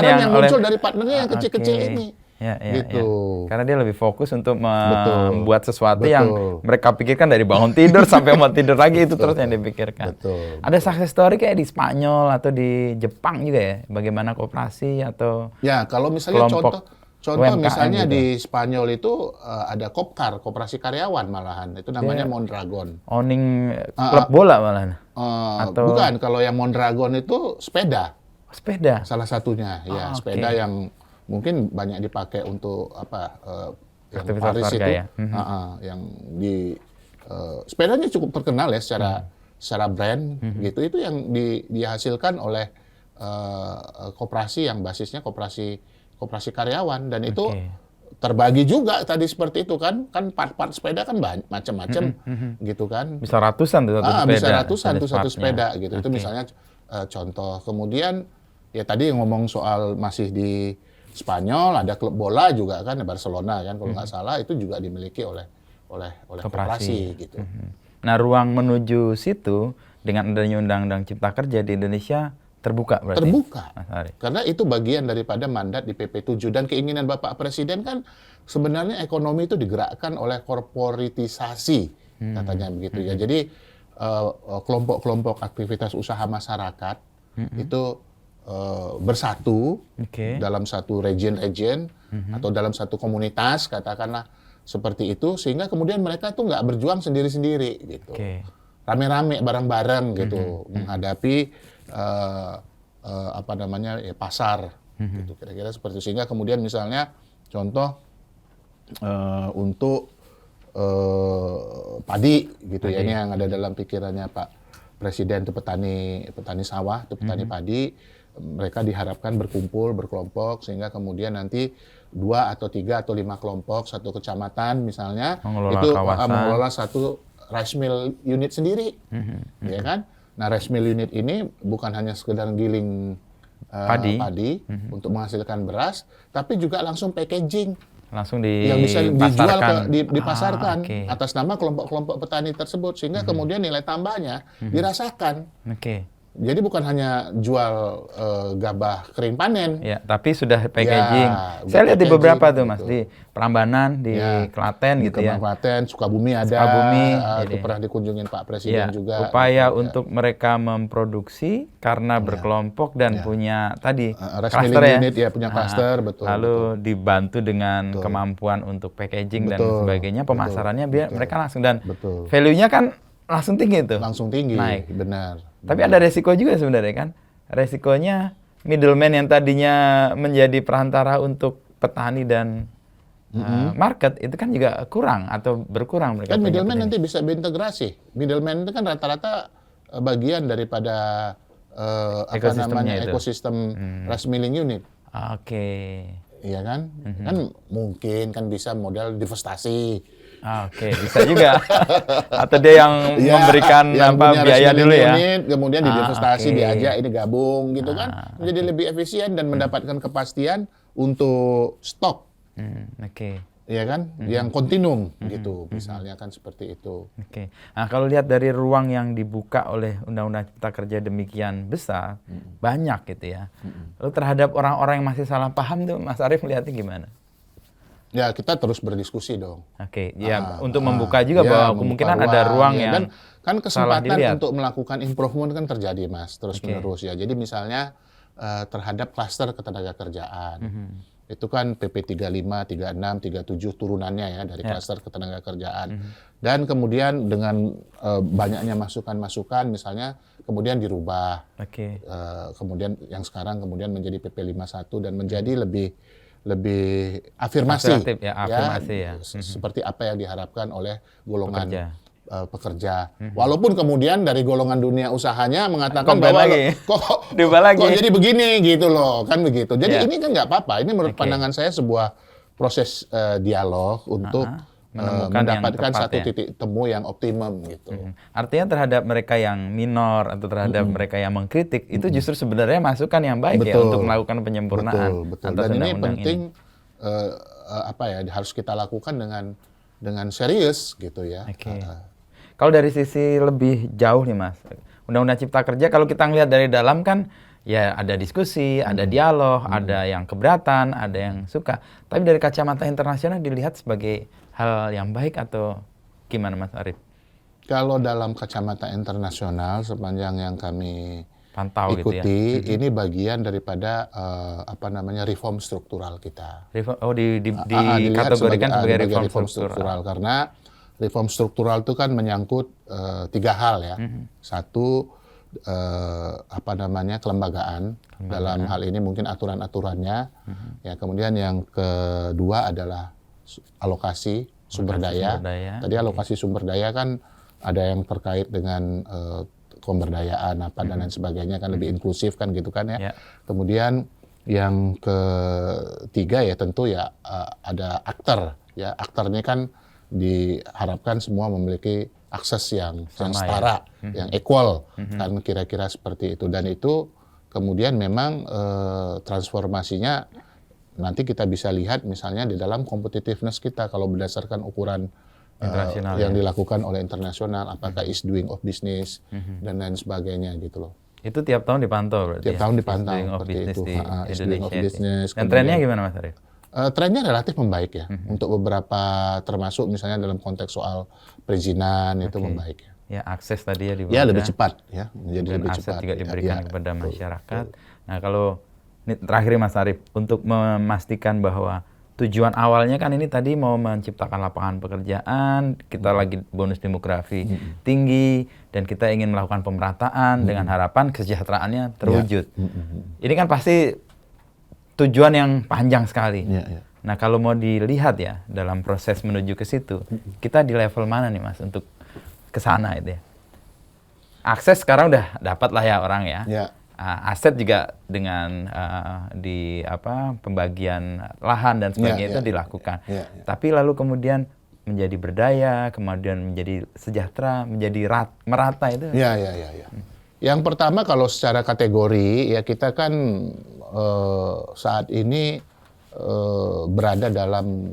yang muncul dari partnernya yang kecil-kecil ini. Gitu. Karena dia lebih fokus untuk membuat sesuatu yang mereka pikirkan dari bangun tidur sampai mau tidur lagi itu terus yang dipikirkan. Ada success story kayak di Spanyol atau di Jepang juga ya, bagaimana koperasi atau kalau misalnya contoh misalnya gitu. Di Spanyol itu ada Kopkar, koperasi karyawan malahan. Itu namanya Mondragon. Owning klub bola malahan. Bukan, kalau yang Mondragon itu sepeda. Sepeda. Salah satunya sepeda yang mungkin banyak dipakai untuk yang Paris itu yang di sepedanya cukup terkenal ya secara brand gitu. Itu yang dihasilkan oleh koperasi yang basisnya koperasi karyawan dan itu terbagi juga tadi seperti itu kan part-part sepeda kan macam-macam gitu kan. Bisa ratusan tuh satu sepeda. Bisa ratusan tuh satu sepeda gitu. Itu misalnya contoh. Kemudian ya tadi ngomong soal masih di Spanyol ada klub bola juga kan Barcelona kan kalau nggak salah itu juga dimiliki oleh koperasi gitu. Nah, ruang menuju situ dengan adanya undang-undang Cipta Kerja di Indonesia terbuka berarti? Terbuka. Karena itu bagian daripada mandat di PP 7 dan keinginan Bapak Presiden kan sebenarnya ekonomi itu digerakkan oleh korporatisasi katanya begitu ya. Jadi kelompok-kelompok aktivitas usaha masyarakat itu bersatu dalam satu region atau dalam satu komunitas katakanlah seperti itu sehingga kemudian mereka tuh nggak berjuang sendiri-sendiri gitu. Rame-rame bareng-bareng gitu menghadapi pasar gitu kira-kira seperti itu. Sehingga kemudian misalnya contoh untuk padi gitu ya ini yang ada dalam pikirannya Pak Presiden itu petani sawah itu petani padi mereka diharapkan berkumpul berkelompok sehingga kemudian nanti 2 atau 3 atau 5 kelompok satu kecamatan misalnya mengelola satu rice mill unit sendiri ya kan. Nah, rice mill unit ini bukan hanya sekedar giling padi untuk menghasilkan beras, tapi juga langsung packaging Langsung yang bisa dijual dipasarkan Oke. atas nama kelompok-kelompok petani tersebut, sehingga kemudian nilai tambahnya dirasakan. Oke. Jadi bukan hanya jual gabah kering panen. Ya, tapi sudah packaging. Ya, udah Saya lihat di packaging, beberapa tuh Mas, gitu. di Prambanan, di Klaten Di gitu ya. Klaten, Sukabumi ada. Sukabumi, Itu jadi. pernah dikunjungin Pak Presiden Ya, juga. upaya gitu, untuk mereka memproduksi karena berkelompok dan punya tadi rice klaster milling ya. unit, ya punya klaster, betul. Lalu dibantu dengan kemampuan untuk packaging dan Betul, sebagainya, pemasarannya biar mereka langsung dan Betul. value-nya kan langsung tinggi tuh. Langsung tinggi, Naik. benar. Tapi ada resiko juga sebenarnya kan. Resikonya middleman yang tadinya menjadi perantara untuk petani dan market itu kan juga kurang atau berkurang mereka. Kan punya middleman petani. nanti bisa berintegrasi. Middleman itu kan rata-rata bagian daripada Ekosistemnya itu. ekosistem rice milling unit. Oke. Iya kan? Kan mungkin kan bisa model divestasi. Oke, bisa juga. Atau dia yang memberikan yang apa punya biaya rice dulu milling ya. unit, kemudian didivestasi, oke. diajak ini gabung gitu kan. Menjadi lebih efisien dan mendapatkan kepastian untuk stok. Oke. Ya kan? Yang kontinum gitu. Misalnya kan seperti itu. Oke. Nah, kalau lihat dari ruang yang dibuka oleh Undang-Undang Cipta Kerja demikian besar, banyak gitu ya. Lalu terhadap orang-orang yang masih salah paham tuh, Mas Arief melihatnya gimana? Ya, kita terus berdiskusi dong. Oke, ya untuk membuka juga Ya, bahwa membuka kemungkinan ada ruang ya. yang Dan kan salah kesempatan dilihat. untuk melakukan improvement kan terjadi, Mas, terus-menerus ya. Jadi misalnya terhadap klaster ketenagakerjaan. Itu kan PP 35, 36, 37 turunannya ya dari klaster ketenagakerjaan. Dan kemudian dengan banyaknya masukan-masukan misalnya kemudian dirubah. Oke. Kemudian yang sekarang kemudian menjadi PP 51 dan menjadi lebih afirmasi, Afirmatif ya, afirmasi ya. Seperti apa yang diharapkan oleh golongan pekerja. Mhm. Walaupun kemudian dari golongan dunia usahanya mengatakan Komplain bahwa lagi. kok jadi begini gitu loh, kan begitu. Jadi ini kan nggak apa-apa. Ini menurut pandangan saya sebuah proses dialog untuk menemukan yang mendapatkan tepat, satu ya. titik temu yang optimum gitu. Artinya terhadap mereka yang minor atau terhadap mereka yang mengkritik itu justru sebenarnya masukan yang baik ya untuk melakukan penyempurnaan Betul. atas Dan ini undang-undang penting harus kita lakukan dengan serius gitu ya. Oke. Kalau dari sisi lebih jauh nih Mas, Undang-Undang Cipta Kerja kalau kita ngelihat dari dalam kan ya ada diskusi, ada dialog, ada yang keberatan, ada yang suka. Tapi dari kacamata internasional dilihat sebagai hal yang baik atau gimana Mas Arief? Kalau dalam kacamata internasional sepanjang yang kami pantau ikuti, gitu ya. ini bagian daripada reform struktural kita. Dikategorikan sebagai reform struktural. Karena reform struktural itu kan menyangkut 3 hal ya. Satu kelembagaan. Dalam hal ini mungkin aturan-aturannya. Ya, kemudian yang kedua adalah alokasi sumber daya. Tadi alokasi sumber daya kan ada yang terkait dengan pemberdayaan dan lain sebagainya kan lebih inklusif kan gitu kan ya. Kemudian yang ketiga ya tentu ya ada aktor ya. Aktornya kan diharapkan semua memiliki akses yang setara, yang equal kan kira-kira seperti itu. Dan itu kemudian memang transformasinya nanti kita bisa lihat misalnya di dalam competitiveness kita kalau berdasarkan ukuran yang dilakukan oleh internasional, apakah is doing of business dan lain sebagainya gitu loh. Itu tiap tahun dipantau berarti. Tiap tahun dipantau seperti itu. Is doing of business. Dan trennya gimana Mas Arief? Trennya relatif membaik ya. Untuk beberapa termasuk misalnya dalam konteks soal perizinan itu membaik ya. Ya akses tadi ya ya lebih cepat ya, menjadi lebih cepat. Juga diberikan kepada masyarakat. Nah kalau ini terakhir Mas Arief, untuk memastikan bahwa tujuan awalnya kan ini tadi mau menciptakan lapangan pekerjaan, kita lagi bonus demografi tinggi, dan kita ingin melakukan pemerataan dengan harapan kesejahteraannya terwujud. Ini kan pasti tujuan yang panjang sekali. Nah kalau mau dilihat ya dalam proses menuju ke situ, kita di level mana nih Mas untuk ke sana itu ya? Akses sekarang udah dapat lah ya orang ya. Aset juga dengan pembagian lahan dan sebagainya itu dilakukan. Tapi lalu kemudian menjadi berdaya, kemudian menjadi sejahtera, menjadi merata itu. Ya. Yang pertama kalau secara kategori ya kita kan saat ini berada dalam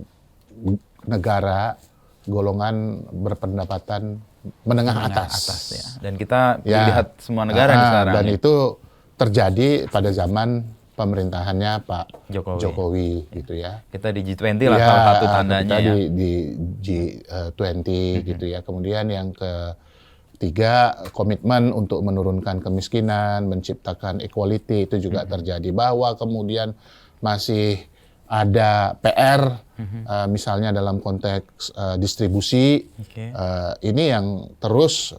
negara golongan berpendapatan menengah atas. Ya. Dan kita lihat semua negara nih sekarang. Dan itu terjadi pada zaman pemerintahannya Pak Jokowi gitu ya. Kita di G20 lah salah satu tandanya kita di G20 gitu ya. Kemudian yang ketiga, komitmen untuk menurunkan kemiskinan, menciptakan equality itu juga terjadi. Bahwa kemudian masih ada PR, misalnya dalam konteks distribusi, ini yang terus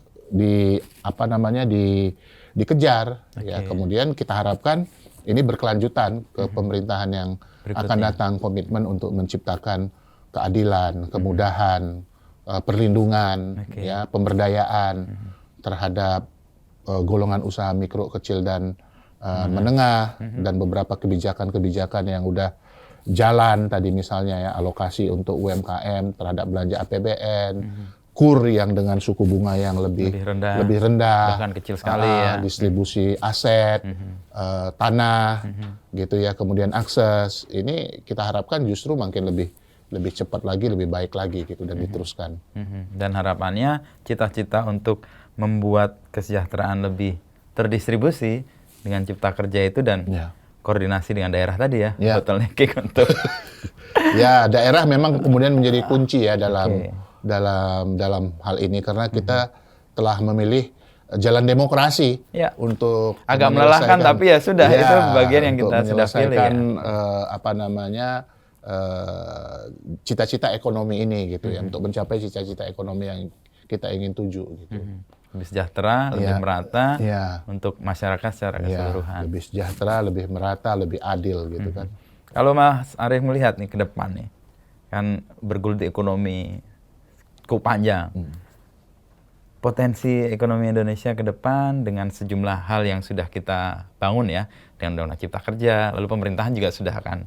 dikejar. Ya. Kemudian kita harapkan ini berkelanjutan ke pemerintahan yang akan datang, komitmen untuk menciptakan keadilan, kemudahan, perlindungan, ya, pemberdayaan terhadap golongan usaha mikro, kecil dan menengah, dan beberapa kebijakan-kebijakan yang udah jalan tadi misalnya ya, alokasi untuk UMKM terhadap belanja APBN, KUR yang dengan suku bunga yang lebih rendah, bahkan kecil sekali ya, distribusi aset, tanah, gitu ya, kemudian akses. Ini kita harapkan justru makin lebih cepat lagi, lebih baik lagi gitu, dan diteruskan. Dan harapannya cita-cita untuk membuat kesejahteraan lebih terdistribusi dengan cipta kerja itu dan koordinasi dengan daerah tadi ya, bottlenecking untuk ya, daerah memang kemudian menjadi kunci ya dalam hal ini, karena kita telah memilih jalan demokrasi untuk agak melelahkan, tapi ya sudah, itu bagian yang kita sudah pilih ya. Cita-cita ekonomi ini gitu ya, untuk mencapai cita-cita ekonomi yang kita ingin tuju gitu. Lebih sejahtera, lebih merata untuk masyarakat secara keseluruhan. Lebih sejahtera, lebih merata, lebih adil gitu kan. Kalau Mas Arief melihat nih ke depan nih, kan bergulir di ekonomi cukup panjang. Potensi ekonomi Indonesia ke depan dengan sejumlah hal yang sudah kita bangun ya, dengan Undang-Undang Cipta Kerja, lalu pemerintahan juga sudah akan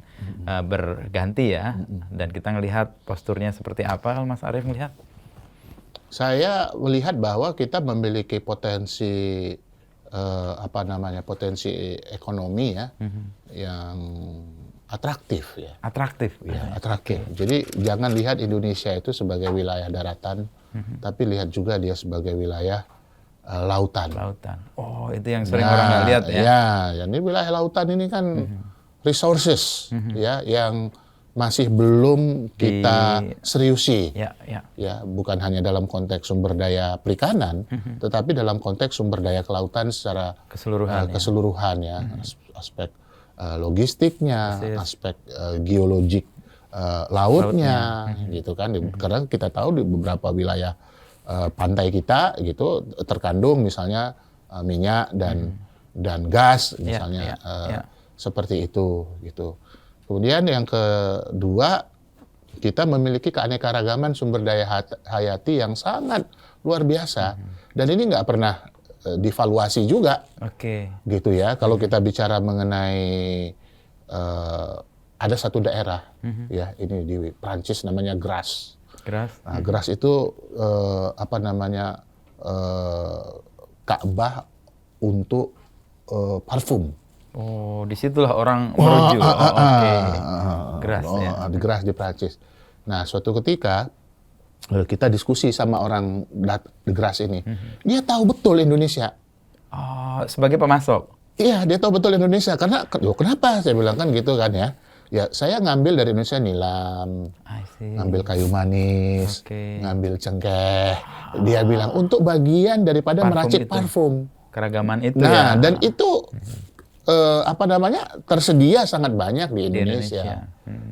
berganti ya, dan kita melihat posturnya seperti apa kalau Mas Arief melihat? Saya melihat bahwa kita memiliki potensi potensi ekonomi ya, yang atraktif ya. Atraktif. Jadi jangan lihat Indonesia itu sebagai wilayah daratan, tapi lihat juga dia sebagai wilayah lautan. Oh, itu yang sering orang nggak lihat ya. Ya, ini wilayah lautan ini kan resources ya, yang masih belum kita seriusi. Ya, bukan hanya dalam konteks sumber daya perikanan, tetapi dalam konteks sumber daya kelautan secara keseluruhan ya. Aspek logistiknya, aspek geologik lautnya gitu kan. Karena kita tahu di beberapa wilayah pantai kita gitu terkandung misalnya minyak dan gas misalnya, seperti itu gitu. Kemudian yang kedua, kita memiliki keanekaragaman sumber daya hayati yang sangat luar biasa, dan ini nggak pernah divaluasi juga. Gitu ya. Kalau kita bicara mengenai ada satu daerah ya, ini di Prancis namanya Grasse. Nah, Grasse itu Ka'bah untuk parfum. Oh, disitulah orang merujuk. Grasse ya. Grasse di Prancis. Nah, suatu ketika kita diskusi sama orang di Grasse ini, dia tahu betul Indonesia. Oh, sebagai pemasok? Iya, dia tahu betul Indonesia. Karena, kenapa? Saya bilang kan gitu kan ya. Ya, saya ngambil dari Indonesia nilam, ngambil kayu manis, ngambil cengkeh. Dia bilang untuk bagian daripada meracik parfum. Keragaman itu ya. Dan itu tersedia sangat banyak di Indonesia.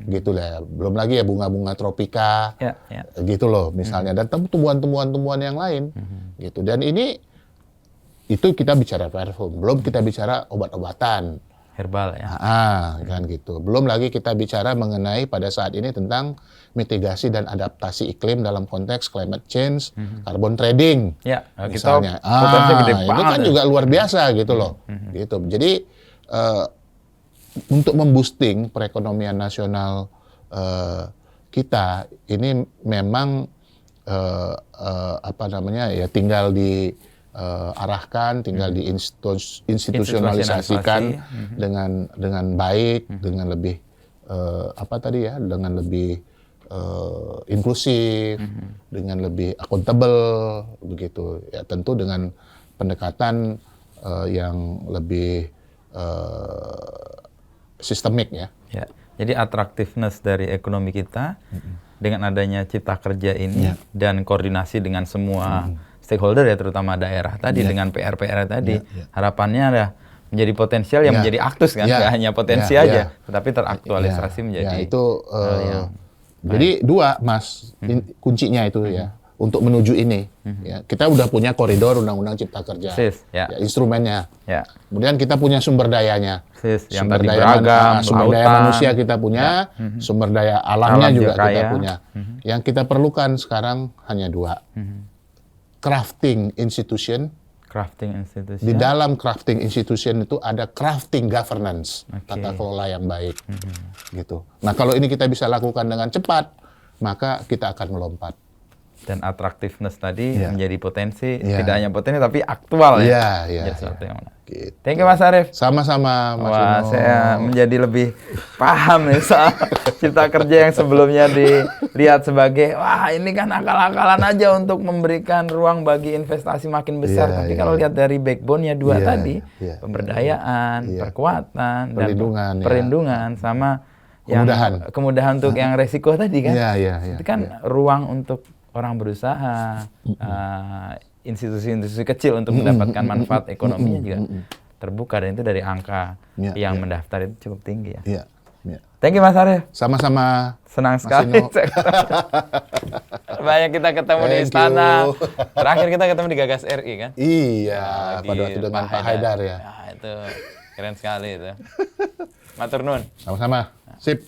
Gitu lah. Belum lagi ya bunga-bunga tropika. Gitu loh misalnya, dan tumbuhan-tumbuhan yang lain. Gitu. Dan itu kita bicara parfum, belum kita bicara obat-obatan. Herbal ya. Kan gitu. Belum lagi kita bicara mengenai pada saat ini tentang mitigasi dan adaptasi iklim dalam konteks climate change, carbon trading. Misalnya. Itu kan juga luar biasa gitu loh. Gitu. Jadi untuk memboosting perekonomian nasional kita ini memang tinggal diarahkan, tinggal diinstitusionalisasikan dengan baik, dengan lebih apa tadi ya, dengan lebih inklusif, dengan lebih akuntabel begitu. Ya tentu dengan pendekatan yang lebih sistemik ya. Ya. Jadi atraktiveness dari ekonomi kita dengan adanya cipta kerja ini dan koordinasi dengan semua stakeholder ya, terutama daerah tadi dengan PR-PR tadi, harapannya ada menjadi potensial yang menjadi aktus kan, nggak hanya potensi aja, tetapi teraktualisasi menjadi itu. Jadi dua Mas kuncinya itu ya untuk menuju ini. Ya, kita udah punya koridor Undang-Undang Cipta Kerja, ya, instrumennya. Ya. Kemudian kita punya sumber dayanya, sumber daya beragam, sumber daya manusia kita punya, sumber daya alamnya juga kita punya. Yang kita perlukan sekarang hanya dua, crafting institution. Di dalam crafting institution itu ada crafting governance, tata kelola yang baik, gitu. Nah kalau ini kita bisa lakukan dengan cepat, maka kita akan melompat. Dan attractiveness tadi menjadi potensi, tidak hanya potensi tapi aktual ya. Sesuatu yang menarik. Gitu. Thank you Mas Arief. Sama-sama Mas Uno. Saya menjadi lebih paham nih soal cipta kerja yang sebelumnya dilihat sebagai wah ini kan akal-akalan aja untuk memberikan ruang bagi investasi makin besar. Tapi kalau lihat dari backbone-nya dua tadi, pemberdayaan, perkuatan, perlindungan sama kemudahan untuk yang resiko tadi kan. Itu kan ruang untuk orang berusaha, institusi-institusi kecil untuk mendapatkan manfaat ekonominya juga terbuka, dan itu dari angka yang mendaftar itu cukup tinggi ya. Thank you Mas Arief. Sama-sama. Senang sekali. Banyak kita ketemu di istana. Terakhir kita ketemu di Gagas RI kan? Iya, pada waktu dengan Pak Haidar ya. Itu keren sekali itu. Matur nuwun. Sama-sama. Sip.